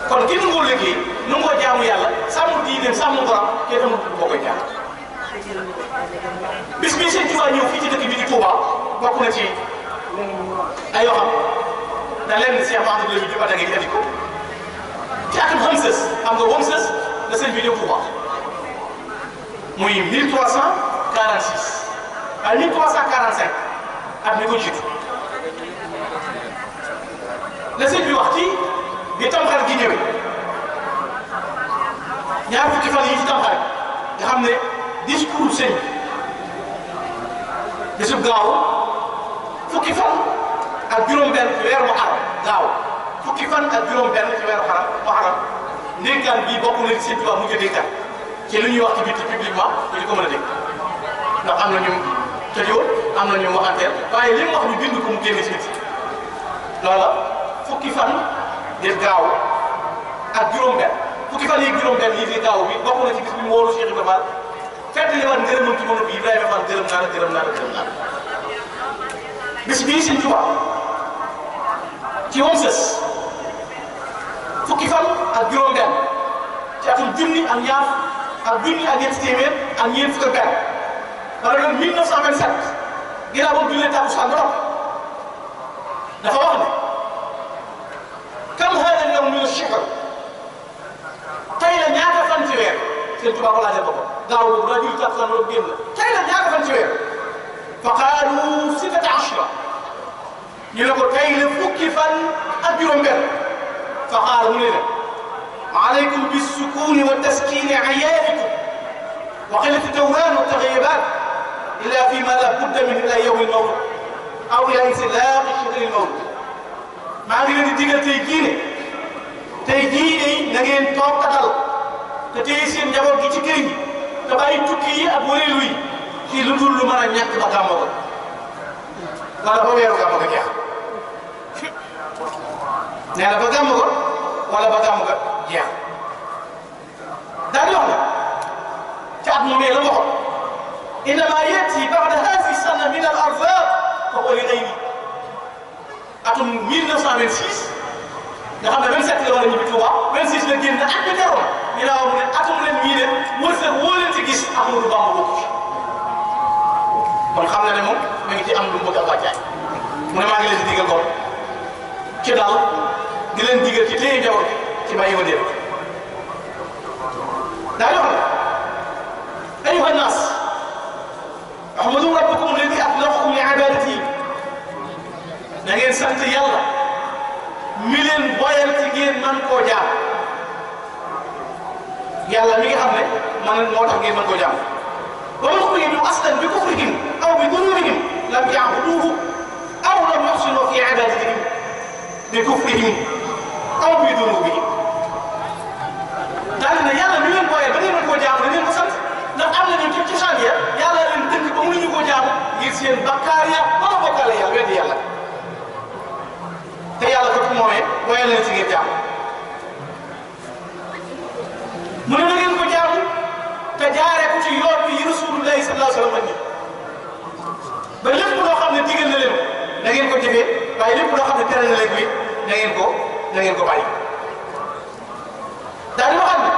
kon ki nangoo liggéey nangoo jaamu yàlla sàmm diineem sàmm ngoram kenn amul boo koy jaar bis bii sëñ Tuubaa ñëw fii ci dëkk bi di Touba bokk na ci ay yoo xam da leen Cheikh Mahamadou Lamine bi ba dagee indi ko ci atum Homses xam nga Homses la sëñ bi ñëw Touba muy 1346 à 1345 at mi ko jiitu la sëñ bi wax ci bi Tamxarit gi ñëwee ñaar fukki fan yi ci Tamxarit nga xam ne discours sëñ bisub gaaw fukki fan ak juróom-benn ci weeru Muharram gaaw fukki fan ak juróom-benn ci weeru Muharram ndénkaan bii bokk na ci sëñ Tuubaa mujj a dénkaan ci li ñuy wax ci biti publiquement ñu di ko mën a dégg ndax am na ñu tëjoon am na ñu waxanteel waaye li mu wax ñu bind ko mu génn ci biti loola fukki fan di gaaw ak juróom-benn fukki fan yi juróom-benn yi di gaaw bi bokk na ci bis bi mu wóolu Cheikh Ibrahima Fall fekk li war ngërëmam ci moom bi Ibrahima Fall gërëm naa la gërëm naa la gërëm naa la bis bii sëñ Tuubaa ci Homses fukki fan ak juróom-benn ci atum junni ak ñaar ak junni ak ñetti téeméer ak ñeent fukk ak benn wala doon 1927 ginnaaw boobu jullee takkusaan ba noppi dafa wax ne kam haada al-yawm min ash-shahr tey la ñaata fan ci weer sëñ Tuubaa ko laajal boppam gaaw boobu daa julli takkusaan loolu génn tey la ñaata fan ci weer fa qaalu 16 ñu ne ko tey la fukki fan ak juróom-benn fa qaala mu ne leen alaykum bis-sukuuni wa taskiini ayyaanikum wa qillati dawaan wa taghyibaat illaa fiimaa laa budda min ilaa yawmi al-mawt aw ilaa insilaaqi shahri al-mawt maa ngi leen di digal tey jii ne tey jii de na ngeen toog te dal te téye seen njaboot gi ci kër gi te bàyyi tukki yi ak wëreelu yi ci lu dul lu mën a ñàkk ba gàmmo ko wala ba weeru gàmmo ko jeex nee na ba gàmmo ko wala ba gàmmo ko jeex daal di wax ne ci at moom la waxoon innama yati ba'da haadihi sana min al arzaaq fa huwa li ghayri atum 1926 nga xam ne 27 la war a ñibbi Touba 26 la génn at bi teroon ñu naan mu ne atum ren ñii de wërsëg woo leen ci gis Ahmadou Bamba bokku ci kon xam na ne moom mi ngi ci am lu mu bëgg a wàccaay mu ne maa ngi leen di digal kon ci daal di leen digal ci téye njaboot ci bàyyi ma déet daa yoo xam ne ayyuha nnaas ahmadu rabbakum alladi atlaqakum li ibadatihi da ngeen sant yàlla mi leen boyal ci ngeen man koo jaam yàlla mi nga xam ne man moo tax ngeen mën koo jaam wa man ukhrijuu aslan bi kufrihim aw bi dunubihim lam ya'buduuhu aw lam yuhsinuu fi ibadatihim bi kufrihim aw bi dunubihim daal na yàlla mi leen boyal ba ngeen mën koo jaam da ngeen ko sant ndax am na ñu ci cosaan ya yàlla leen dëkk ba mënuñu koo jaam ngir seen bakkaar ya wala bokkaale yàlla weddi yàlla te yàlla ko moomee boyal leen si ngeen jaam mu ne na ngeen ko jaamu te jaaree ko ci yoon bi yi rasulullahi sallallahu alayhi wa sallam ba lépp loo xam ne digal na leen na ngeen ko jëfee waaye lépp loo xam ne tere na leen bi na ngeen ko bàyyi daal di waxal ne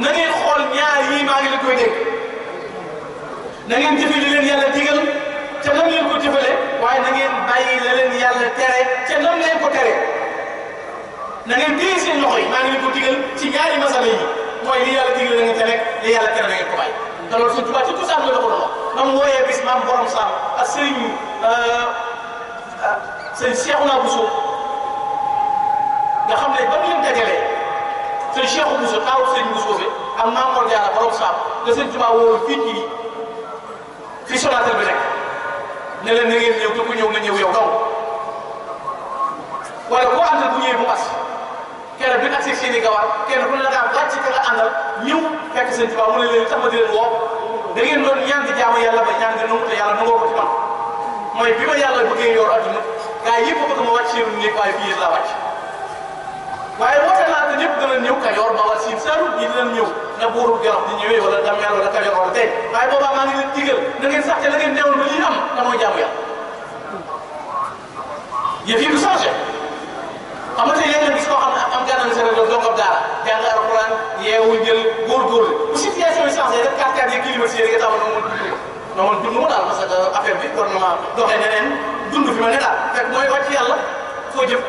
na ngeen xool ñaar yii maa ngi leen koy dégg na ngeen jëfe li leen yàlla digal ca nam leen ko jëfale waaye na ngeen bàyyi la leen yàlla tere ca nam leen ko tere na ngeen téye seen loxo yi maa ngi leen ko digal ci ñaari masala yi mooy li yàlla digal na ngeen tere li yàlla tere na ngeen ko bàyyi te loolu Sëñ Tuubaa ci cosaan la ko doon wax ba mu wooyee bis maam borom Saam ak sëñ Cheikhouna Bousso nga xam ne ba mu leen dajalee sëñ Cheikhou Bousso taawu sëñ Bousso bi ak maam Mor Diarra borom Saam nga Sëñ Tuubaa woowu fii ci fi Sonatel bi nekk ne leen na ngeen ñëw te ku ñëw na ñëw yow gaw wala koo àndal bu ñëwee bu as kenn bi ak seen i gawar kenn ku ne la ngaa wàcc ka nga àndal ñëw fekk Sëñ Tuubaa mu ne leen tax ma di leen woo da ngeen doon ñaan di jaamu yàlla ba ñaan nga nangu te yàlla nangoo ko ci man mooy bi ma yàlla bëggee yor adduna gaa yëpp bëgg ma wàcc seen néeg waaye fii laa wàcc waaye woote naa te ñëpp dana ñëw Kajoor Bawol Siin Saalum ñi dinañ ñëw na buuru Jolof di ñëwee wala Damel wala Kajoor wala tey waaye boobaa maa ngi leen digal na ngeen sax te la ngeen newoon ba lii am da mooy jaamu yàlla yëf yi du changé xam nga tey léegi nga gis koo xam ne am gànnaaw sa rajo dongab daara jàng alxuraan yeewu jël góorgóorlu bu situation yi changé rek kàttan yi climatisé nga taxaw na man dund ma daal parce que affaire bi gouvernement doxee neneen dund fi ma ne daal fekk mooy wàcc yàlla foo jëm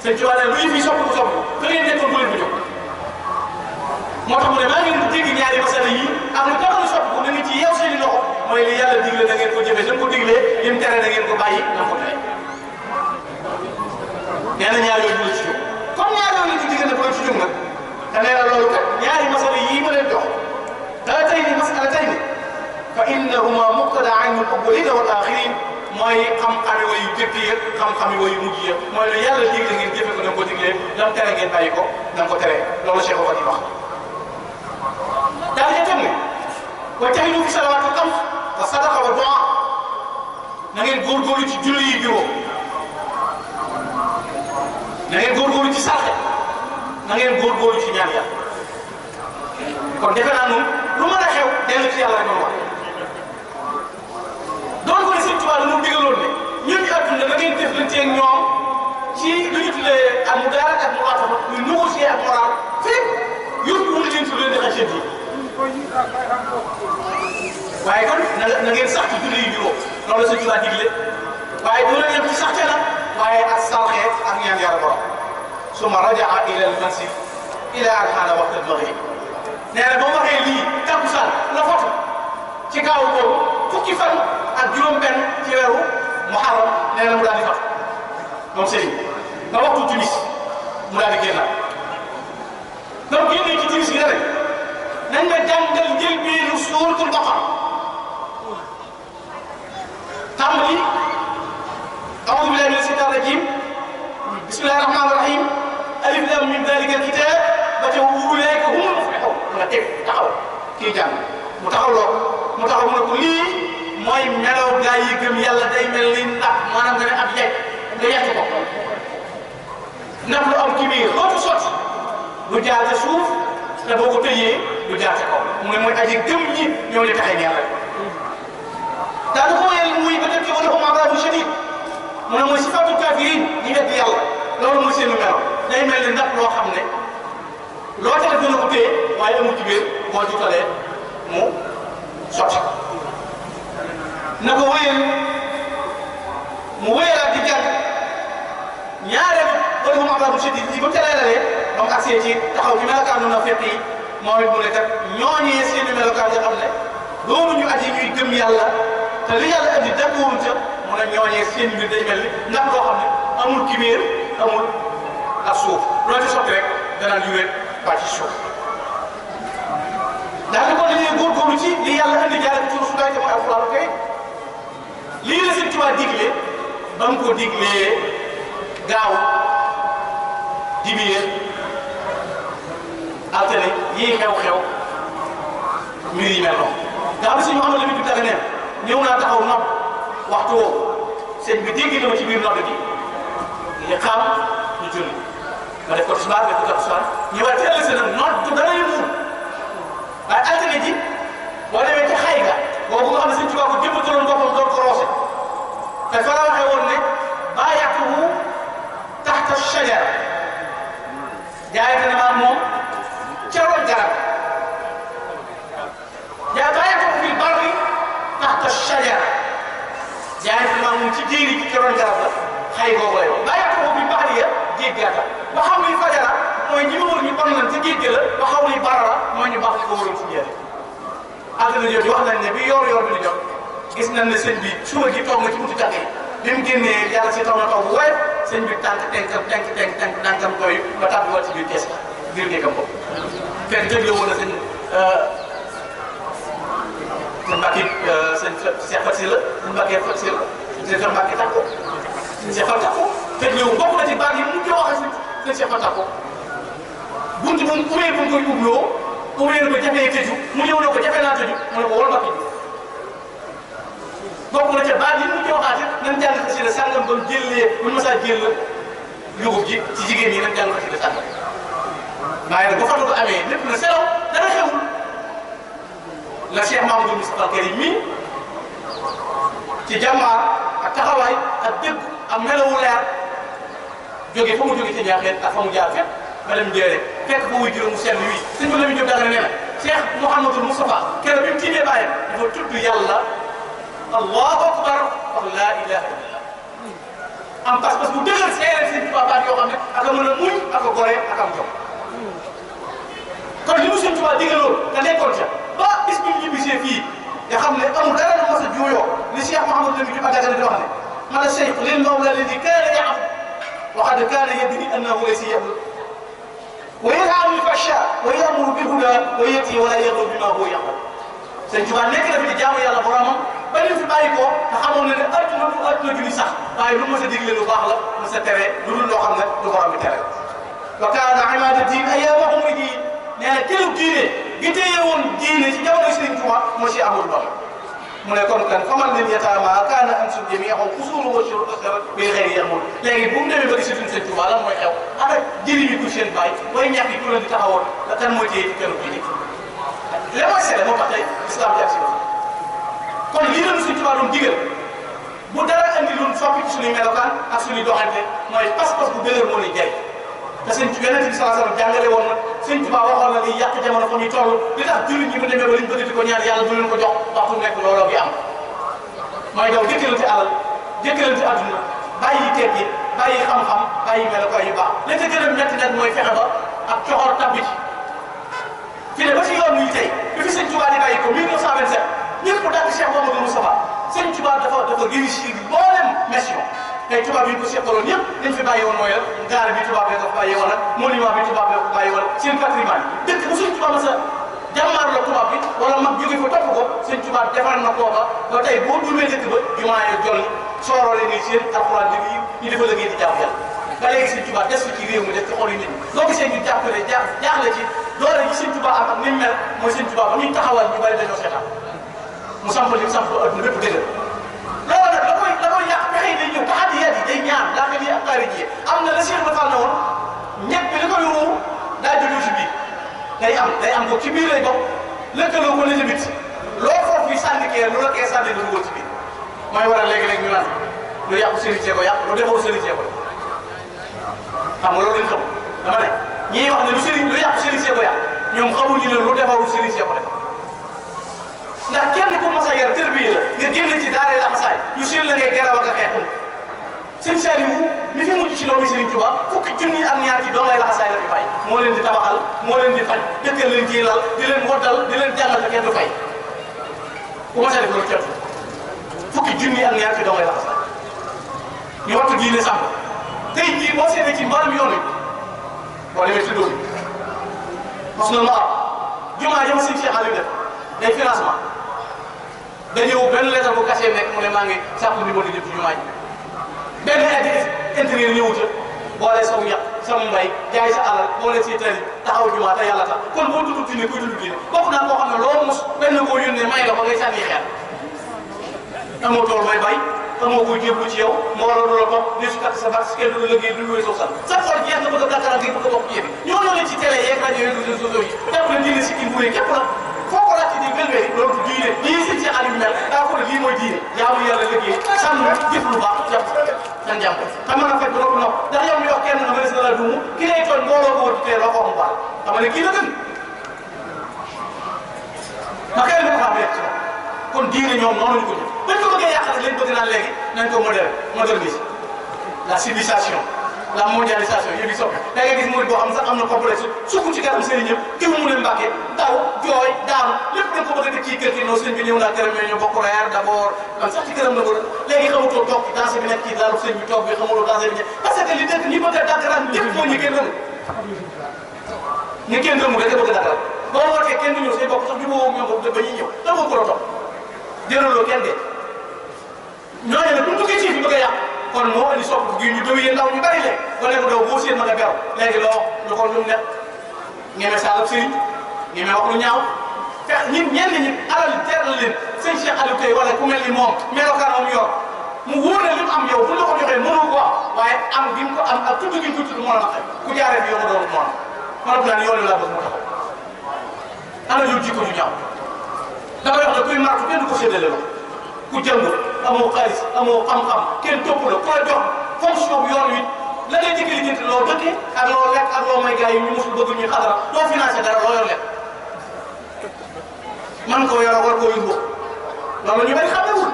sëñ ci wàllu lu ñu fi soppi ko soppi fa ngeen nekkoon bu leen ko jóg moo tax mu ne maa ngi leen di dégg ñaari masala yi am na tax na soppi ko da ngeen ci yeew seen i loxo mooy li yàlla digle na ngeen ko jëfee na ko diglee yéen tere na ngeen ko bàyyi na ko tere nee na ñaar yooyu bu la ci jóg comme ñaar yooyu la ci diggante bu la ci jóg nag te nee na loolu kat ñaari masala yii ma leen jox dara tey ni masala tey ni fa innahuma muqtada aynu al-awwalina wal axirin mooy xam-xami wayu jëkk yi xam-xami wayu mujj yi mooy lu yàlla digle ngeen jëfe ko da nga ko diglee lam tere ngeen bàyyi ko da nga ko tere loolu Cheikh Oumar di wax daal di tam ne wa tahinu fi salawaati al-xams wa sadaqa wa du'a na ngeen góorgóorlu ci julli yi juróom na ngeen góorgóorlu ci sarxe na ngeen góorgóorlu ci ñaan yàlla kon defe naa noonu lu mën a xew dellu ci yàlla rek doon wax doon ko ne Sëñ Tuubaa lu mu digaloon ne ñun ñu àdduna da ngeen jëflante ak ñoom ci lu ñu tuddee ak mu daara ak mu waatama ñu négocier ak moral fépp yóbbu wala leen tuddee di xëcc yi waaye kon na ngeen sax ci julli yu juróom loolu la Sëñ Tuubaa digle waaye doo leen yem ci saxte la waaye ak sarxe ak ñaan yàlla borom summa rajaa ila al-masjid ila an kaana waqtu al-maghrib nee na ba mu waxee lii takkusaan la foto ci gaaw boobu fukki fan ak juróom-benn ci weeru muharram nee na mu daal di fat moom sëriñ ba waxtu timis mu daal di génnaat donc génnee ci timis gi ne rek nañ ma jàngal njëlbéenu suuratul Baqara tàmbali a'uuzu billaahi mina shaytaani rajiim bismillaahi rahmaani rahiim alif laam miim zaalikal kitaab ba ca ulaa'ika humul muflihuun nga teg taxaw kii jàng mu taxaw loo mu taxaw mu ne ko lii mooy melaw gaa yi gëm yàlla day mel ni ndax maanaam nga ne ab yegg nga yegg ko ndax lu am ci biir lootu sotti du jaar ca suuf te boo ko tëjee du jaar ca kaw mu ne mooy aji gëm ñi ñoo di taxee ñaar rek daal di ko wéyal muy ba tëj wala hum azaabun shadiid mu ne mooy sifaatu kaafiriin ñi wedd yàlla loolu mooy seen melaw day mel ni ndax loo xam ne loo ca def dina ko téye waaye amul ci biir boo jutalee mu sotti na ko wéyal mu wéyalaat di jàng ñaareel wala hum azaabun shadiid yi ba mu ca leeralee ba mu agsee ci taxaw ci melokaanu na fekk yi moom it mu ne kat ñooñee seen melokaan nga xam ne loolu ñu aji ñuy gëm yàlla te li yàlla indi dëkkuwul ca mu ne ñooñee seen mbir day mel ni ndax loo xam ne amul kibéer amul ak suuf loo ci sotti rek danaan yu wér wàcc ci suuf daal di ko dañuy góorgóorlu ci li yàlla indi jaarale ci Rasulullah te mooy alxuraan kay lii la Sëñ Tuubaa digle ba mu ko diglee gaaw dibéer altine yii xew-xew mbir yi mel noonu nga xam ne suñu amal la bi daga neen ñëw naa taxaw nopp waxtu woo sëñ bi dégg na ma ci biir nodd gi li xam ñu julli ma def ko tisbaar def ko takkusaan ñu war a teel a seen nodd dara yëngu waaye altine ji boo demee ci xay ga boobu nga xam ne Sëñ Tuubaa ko jëmbataloon boppam doon ko roose te fa la waxee woon ne baayatuhu taxta shajara jaayante na maa moom ca roon garab yaa baayatuhu fil barri taxta shajara jaayante na maa moom ci jéeri ci ca roon garab la xay googu lay wax baayatuhu fil barri ya géej gàtta ba xam ni fajara mooy ñi ma wër ñu bon lan ci géej gi la ba xaw ni barara mooy ñu baax li ko wëroon ci njëriñ altine jooju wax nañ ne bi yor bi di jot gis nañ ne sëñ bi suba gi toog na ci buntu jàkk yi bi mu génnee yàlla si taw na taw bu woyof sëñ bi tànk tànkam koy ba tàbbi wal ci biir kees la biir néegam boobu fekk tëj la woon na sëñ Mbacke sëñ Cheikh Faty Sylla sëñ Mbacke Faty Sylla sëñ Cheikh Mbacke Takko sëñ Cheikh Faty Takko tëj la woon bokk na ci baat yi mu jox ak sëñ Cheikh Faty Takko buntu moom ubbee bu koy ubbloo ubbee na ko jafee tëju mu ñëw na ko jafe naa tëju mu ne ko wol Mbacke bokk na ca baat yi mu joxaate nañ jàng xasida sàngam ba mu jëlee bu ñu masaa jël la dugub ji ci jigéen ñi nag jàng ko ci de sànq waaye nag bu fatu ko amee lépp na selaw dara xewul la Cheikh Mamadou Moustapha Karim mi ci jàmbaar ak taxawaay ak dëgg ak melawu leer jógee fa mu jógee ci Njaaxeen ak fa mu jaar fépp ba dem Njéere fekk fa wuy juróom mu sell wi sëñ bi la muy jóg danga nee na Cheikh Mouhamadou Moustapha keroog bi mu tiimee bàyyam dafa tudd yàlla allahu akbar wax laa ilaha illallah am pas-pas bu dëgër seere sëñ Tuubaa baat yoo xam ne ak a mën a muñ ak a gore ak am jom kon li mu sëñ Tuubaa digaloon te nekkoon ca ba bis bi mu ñibbisee fii nga xam ne amul dara lu mas a juuyoo li Cheikh Mouhamadou Lamine Diop Dagana di wax ne man a cheikh lil mawla alladi kaana yaam wa qad kaana yadri annahu laysa yablu wa yanhaa anil fahshaa wa ya'muru bil hudaa wa yati wala yaghlu bimaa huwa ya'mal sëñ Tuubaa nekk na fi di jaamu yàlla boromam ba ñu fi bàyyi ko te xamoon na ne adduna ju ni sax waaye lu mës a digle lu baax la mës a tere lu dul loo xam ne du borom bi tere wa kaana imaada diin ayyaamahum ji nee na këru diine gi téye woon diine ci jamono Sëriñ Tuubaa moo ci amul dox mu ne kon kan faman lil yataama kaana ansum jamii'an usuulu wa shuruu bi xayri yamul léegi bu mu demee ba gisatuñ Sëriñ Tuubaa lan mooy xew ana jëriñ yi ku seen baay way ñàkk yi ku leen di taxawoon la kan mooy téye ci këru diine li mooy seede moo tax tey islam jaar si kon lii doon Sëriñ Tuubaa doon digal bu dara andi lu soppi ci suñuy melokaan ak suñuy doxante mooy pas-pas bu dëgër moo lay jaay te sëñ Yonent bi sallallahu alayhi wasallam jàngale woon na Sëriñ Tuubaa waxoon na liy yàq jamono fa muy toll li tax jullit ñi bu demee ba liñ bëgg di ko ñaan yàlla du leen ko jox waxtu nekk looloo gi am mooy daw jëkkalante alal jëkkalante adduna bàyyi tekki bàyyi xam-xam bàyyi melokaan yu baax la ca gën a metti nag mooy fexe ba ak coxor tabbi ci fi ne ba si yoon wi tey bi fi Sëriñ Tuubaa di bàyyi ko 1927 ñëpp dàq Cheikh Mamadou Moustapha Sëriñ Tuubaa dafa réussir mboolem mission tey tubaab yi ko seqaloon ñëpp dañ fi bàyyi woon mooy la gaar bi tubaab bee ko bàyyi woon ak monument bi tubaab bee ko bàyyi woon seen patrimoine dëkk bu Sëriñ Tuubaa ma sa jàmmaar la tubaab bi wala mag jóge fa topp ko Sëriñ Tuubaa defar na kooka ba tey boo duumee dëkk ba jumaa yi jolli sooroole nii seen alxuraan di ñu dafa liggéey di jaamu yàlla ba léegi Sëriñ Tuubaa des ci réew mi def ci xol yi nit ñi loo gisee ñu jàppale jaaxle ci doole ji Sëriñ Tuubaa am ak ni mu mel mooy Sëriñ Tuubaa ba muy taxawal ñu bari dañoo seetaan mu samp li mu samp adduna bépp dëgër loolu nag la koy yàq pexe yi day ñëw taxadiyaat yi day ñaan daa mel ni ak taari ji am na la Cheikh Ibra Fall na woon ñett bi li koy ruur daa juddoo ci biir day am ko ci biir lay bokk lëkkaloo ko la tamit loo foofu yi sànni kee lu la kee sànni nga dugal ci biir mooy waral léegi-léegi ñu naan lu yàqu sëriñ see ko yàq lu defoo sëriñ see ko xam nga loolu lañ xam dama ne ñii wax ne lu yàqu sëriñ see ko yàq ñoom xamuñu ne lu defaru sëriñ see ko def ndax kenn ku mas a yar tërbiye la nga génn ci daaree la xasaay yu seen la ngay garaw ak a xeexul sëñ Saliou mi fi mujj ci doomi Sëriñ Tuubaa fukki junni ak ñaar ci doom lay la xasaay la fi bàyyi moo leen di tabaxal moo leen di faj dëkkal leen ci lal di leen woddal di leen jàngal te kenn du fay ku mas a def loolu jot fukki junni ak ñaar ci doom lay la xasaay ñu wattu diine sàmm tey jii boo seetee ci mbaram yoon wi boo demee ci dóor yi mos na ma am jumaa jëm sëñ Cheikh Aliou def day financement dañëw benn lettre bu kase nekk mu ne maa ngi sàkku ni moo di jëm ci jumaa ji benn intérieur ñëwut la boole sa ñaq sama mbay jaay sa alal boole si tali taxaw jumaa te yàlla tax kon boo dund diine kuy dund diine bokk naa koo xam ne loo mos benn koo yónnee may la ko ngay sànni xeer amoo tool may bay amoo koy jéblu ci yow moo war a doon ko ne su takk sa bàq kenn du la liggéey du wéy soo sal sa xol jeex nga bëgg a gàkkaral gi bëgg a bokk yéen ñoo ñoo leen ci télé yeeg rajo yeeg réseaux sociaux yi jàpp na diine si kii bu képp la foo ko laajte di mel ni loolu diine lii sëñ si Aliou mel daa ko ne lii mooy diine jaamu yàlla liggéey sàmm jëf lu baax jàpp nan jàmm xam nga fekk loolu nopp ndax yow mi wax kenn nga mënees na la duumu ki lay tooñ mbooloo ko wër tee loo ko mu baax xam ne kii la gën ma kay la ko xam rek kon diine ñoom noonu ñu ko jëf bañ ko bëggee yàq rek lañ bëgg naan léegi nañ ko moderniser la civilisation la mondialisation yëpp yi soppi da ngay gis murid boo xam sax am na complexe sukk ci kanam sëriñ ñëpp diw mu ne Mbàkke daw jooy daanu lépp dañ ko bëgg a teg ci kër gi non sëñ bi ñëw naa këram mais ñu bokk reer d'abord man sax ci këram la bëgg léegi xamutoo toog ci dansé bi nekk ci laalu sëñ bi toog bi xamuloo dansé bi parce que li dëkk ñi bëgg a dàkkaraan lépp moo ñu kenn rëmu ñu kenn rëmu da nga bëgg a dàkkaraan boo wootee kenn du ñëw say bokk sax ñu boo ñoom ba ñuy ñëw da nga ko la topp jëraloo kenn de ñooñu nag bu ñu duggee ci fi bëgg a yàq kon moo indi sopp gi ñu déwéyee ndaw ñu bari léegi ba léegi daw boo seen mën a beru léegi loo lu ko lu mu nekk ñeme saalab sëriñ ñeme wax lu ñaaw fex ñun ñenn ñi alal teer la leen sëñ Cheikh Aliou tey wala ku mel ni moom melokaan moom yor mu wóor ne li mu am yow bu la ko joxee mënoo ko am waaye am gi mu ko am ak tudd gi mu ko tudd moo la naqari ku jaaree fi yow nga doon moom man naa ne yoon laa bëgg mu taxaw ana yow jikko ju ñaaw dafay wax ne kuy martu kenn du ko séddale la ku jàng amoo xaalis amoo xam-xam kenn topp la ku la jox fonction bu yoon wi la ngay jëkk lijjanti loo dëkkee ak loo lekk ak loo may gars yi ñu musul bëgg ñuy xadara doo financé dara loo yor lekk man koo yoroo war koo yóbbu loolu ñu bari xamewul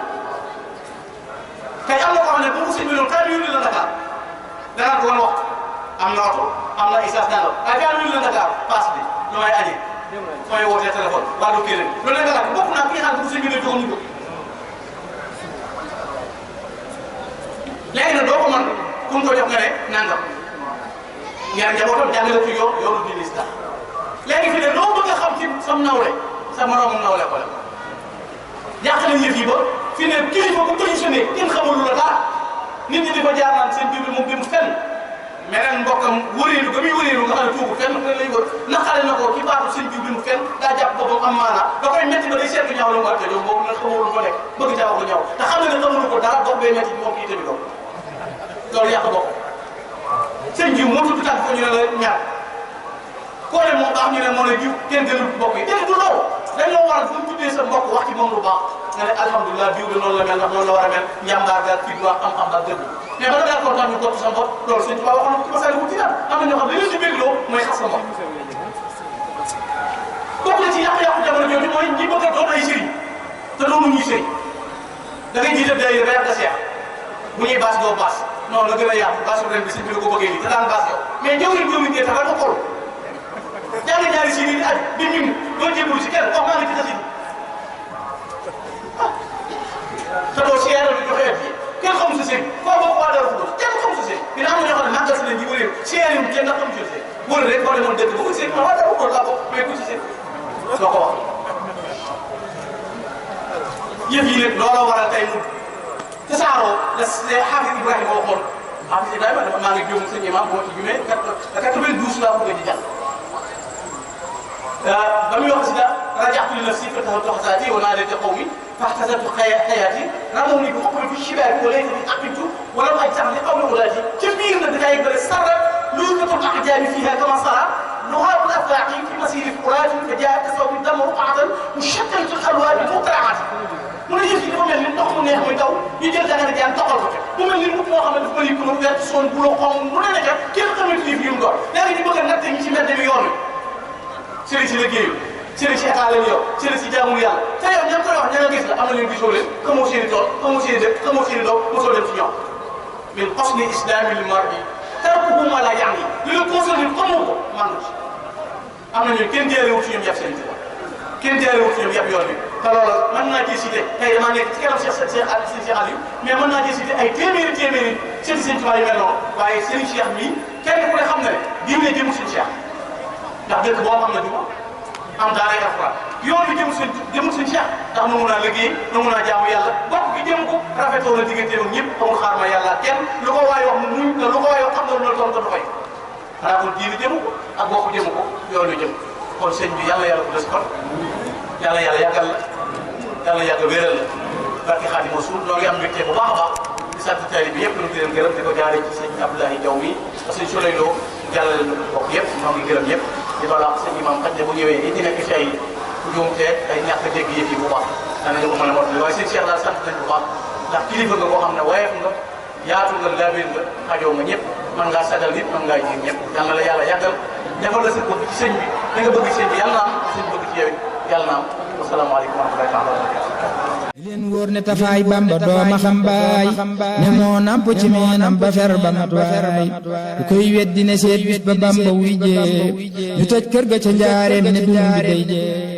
tey am na koo xam ne bu mu si million kaay yónni la Dakar danaa ko woon wax am na oto am na essence daanaka waaye kaay yónni la Dakar passe bi lu may añee mooy wootee téléphone wàllu kii rek loolu la nga laaj bokk naa kii xam bu si million joxuñu ko léegi nag doo ko mën ku ñu ko jox nga ne nangam ñaar njabootam jàngale fi yoonu diine islam léegi fi ne loo bëgg a xam ci sam nawle sa moroomam nawle ko la yàq nañ yëf yi ba fi ne kilifa bu positionné kenn xamul lu la dara nit ñi di ko jaar naan seen biir moom demul fenn meneen mbokkam wëreelu ba muy wëreelu nga xam ne tuubu fenn fenn lay wër naqale na ko ki baatu seen biir demul fenn daa jàpp boppam am maanaa da koy métti ba day seetlu ñaaw la mu arte yow boobu nag xamul lu ko nekk bëgg caa wax lu ñaaw te xam ne xamul ko dara bopp bee métti moom kii tamit doom loolu yàq bokk sëñ jiw moo tudd tànk ko ñu ne la ñaar koo ne moo baax ñu ne moo ne jiw kenn gënul mbokk yi déedéet du loolu dañoo war a fu ñu tuddee sa mbokk wax ci moom lu baax nga ne alhamdulilah jiw de noonu la mel ndax noonu la war a mel njàmbaar daal fii di wax xam-xam daal dëgg mais bala ngaa kontaan ñu gott sa mbokk loolu sëñ Tuubaa waxoon na ko ci Masaalikul Jinaan am na ñoo xam ne li leen di bégloo mooy xas sa mbokk bokk na ci yàqu-yàqu jamono jooju mooy ñi bëgg a doon ay sëriñ te doonu ñuy sëriñ da ngay jiite day reer da seex bu ñuy baas doo baas non la gën a yaatu baasu ren bi sëñ bi la ko bëggee nii te daan baas yow mais jëwriñ jëwriñ ngeen tax nga xool ñaari si nii di di ñun doo jébbalu si kenn wax maa ngi ci xasit te doo seere lu joxe et kenn xamu sa sëñ foo bokk waa dara ko kenn xamu sa sëñ dina am na ñoo xam ne màggal si leen ji wëree seere yu kenn ndax xamu si sëñ wër rek boo demoon dëkk ba ko sëñ ma waa dara ko laa ko mais ku ci sëñ doo ko wax yëf yi nag looloo waral tey mu tasaaroo la Xaafis Ibrahima waxoon Xaafis Ibrahima dafa maa ngi jóom sëñ imam boo ci jumee 92 laa ko di jàng ba muy wax si daal rajaatu li nafsi fatahatu xasaati wa naadaytu qawmi faxtasabtu xayaati ramawni bi xukkumi fi shibaari wa laysa bi aqibtu wa lam ajtax li qawmi ulaati ca biir na dafay bëri sarra luutatul aqjaami fiha kama sara luxaabu aflaaqi fi masiri furaati fa jaa tasawbi dam ruqaatan mushattatu alwaabi muqtaraati mu ne yëf yi dafa mel ni ndox mu neex muy taw ñu jël dangana jaan toxal ko mu mel ni nit moo xam ne dafa bëri couleur vert jaune bleu xonq mu ne nekk kenn xamante ni fi mu doon léegi ñu bëgg a natt ñi ci mbedd mi yoon wi sëriñ si liggéeyu sëriñ si état leen yow sëriñ si jaamul yàlla te yow ña koy wax ña nga gis la am na leen gisoo leen xamoo seen i tool xamoo seen i dëkk xamoo seen i doom mosoo dem ci ñoom min husni islamil mar'i tarkuhu ma la ya'ni li la concerné xamoo ko man ci am na ñun kenn teelewul ci ñoom yàpp seen i kenn teelewul ci ñoom yàpp yoon bi te loolu mën naa ci cité tey damaa nekk ci kanam Cheikh Aliou mais mën naa ci cité ay téeméeri seen Sëñ Tuubaa yu mel noonu waaye seen Cheikh mii kenn ku ne xam na ne diine jëmu seen Cheikh ndax dëkk boo am na juma am daaray alxuraan yoon bi jëmul seen Cheikh ndax nu mun naa liggéey nu mun naa jaamu yàlla bokk gi jëm ko rafetoo na diggante woon ñëpp amul xaar ma yàlla kenn lu ko waay wax mu muñ te lu ko waay wax xam na lu la tontu fay xanaa kon diine jëmu ko ak bokk jëmu ko yoon wi jëm kon sëñ bi yàlla yàlla ko des kon yàlla yàggal la yàlla yàgg wéral la barke Xaadimu Rasuul ñoo ngi am mbégte bu baax a baax di sant taalibe bi yëpp ñu ngi leen gërëm di ko jaaree ci sëñ Abdoulaye Diaw mi ak sëñ Souleylo jàllale na bokk yëpp ñoo ngi gërëm ñëpp di bala wax sëñ imam xaj na bu ñëwee it nekk ci ay njuumte ay ñàkk a dégg yëf yi bu baax danañu ko mën a mottali waaye sëñ Cheikh daal sant nañ bu baax ndax kilifa nga koo xam ne woyof nga yaatu nga laabir nga xajoo nga ñëpp mën ngaa sagal nit mën ngaa jiir ñëpp yal na la yàlla yàggal defal la sa bëgg ci sëñ bi da nga bëgg sëñ bi yàlla na am sëñ bëgg ci yow it yàlla na am wasalaamaaleykum wa rahmatullahi taala wa barakatuh leen wóor ne tafaay Bamba dooma xam baay ne moo namp ci meenam ba fer ba mat waay ku koy weddi ne seet bis ba Bamba wuy jee ñu toj kër ga ca njaareem ne dund day jee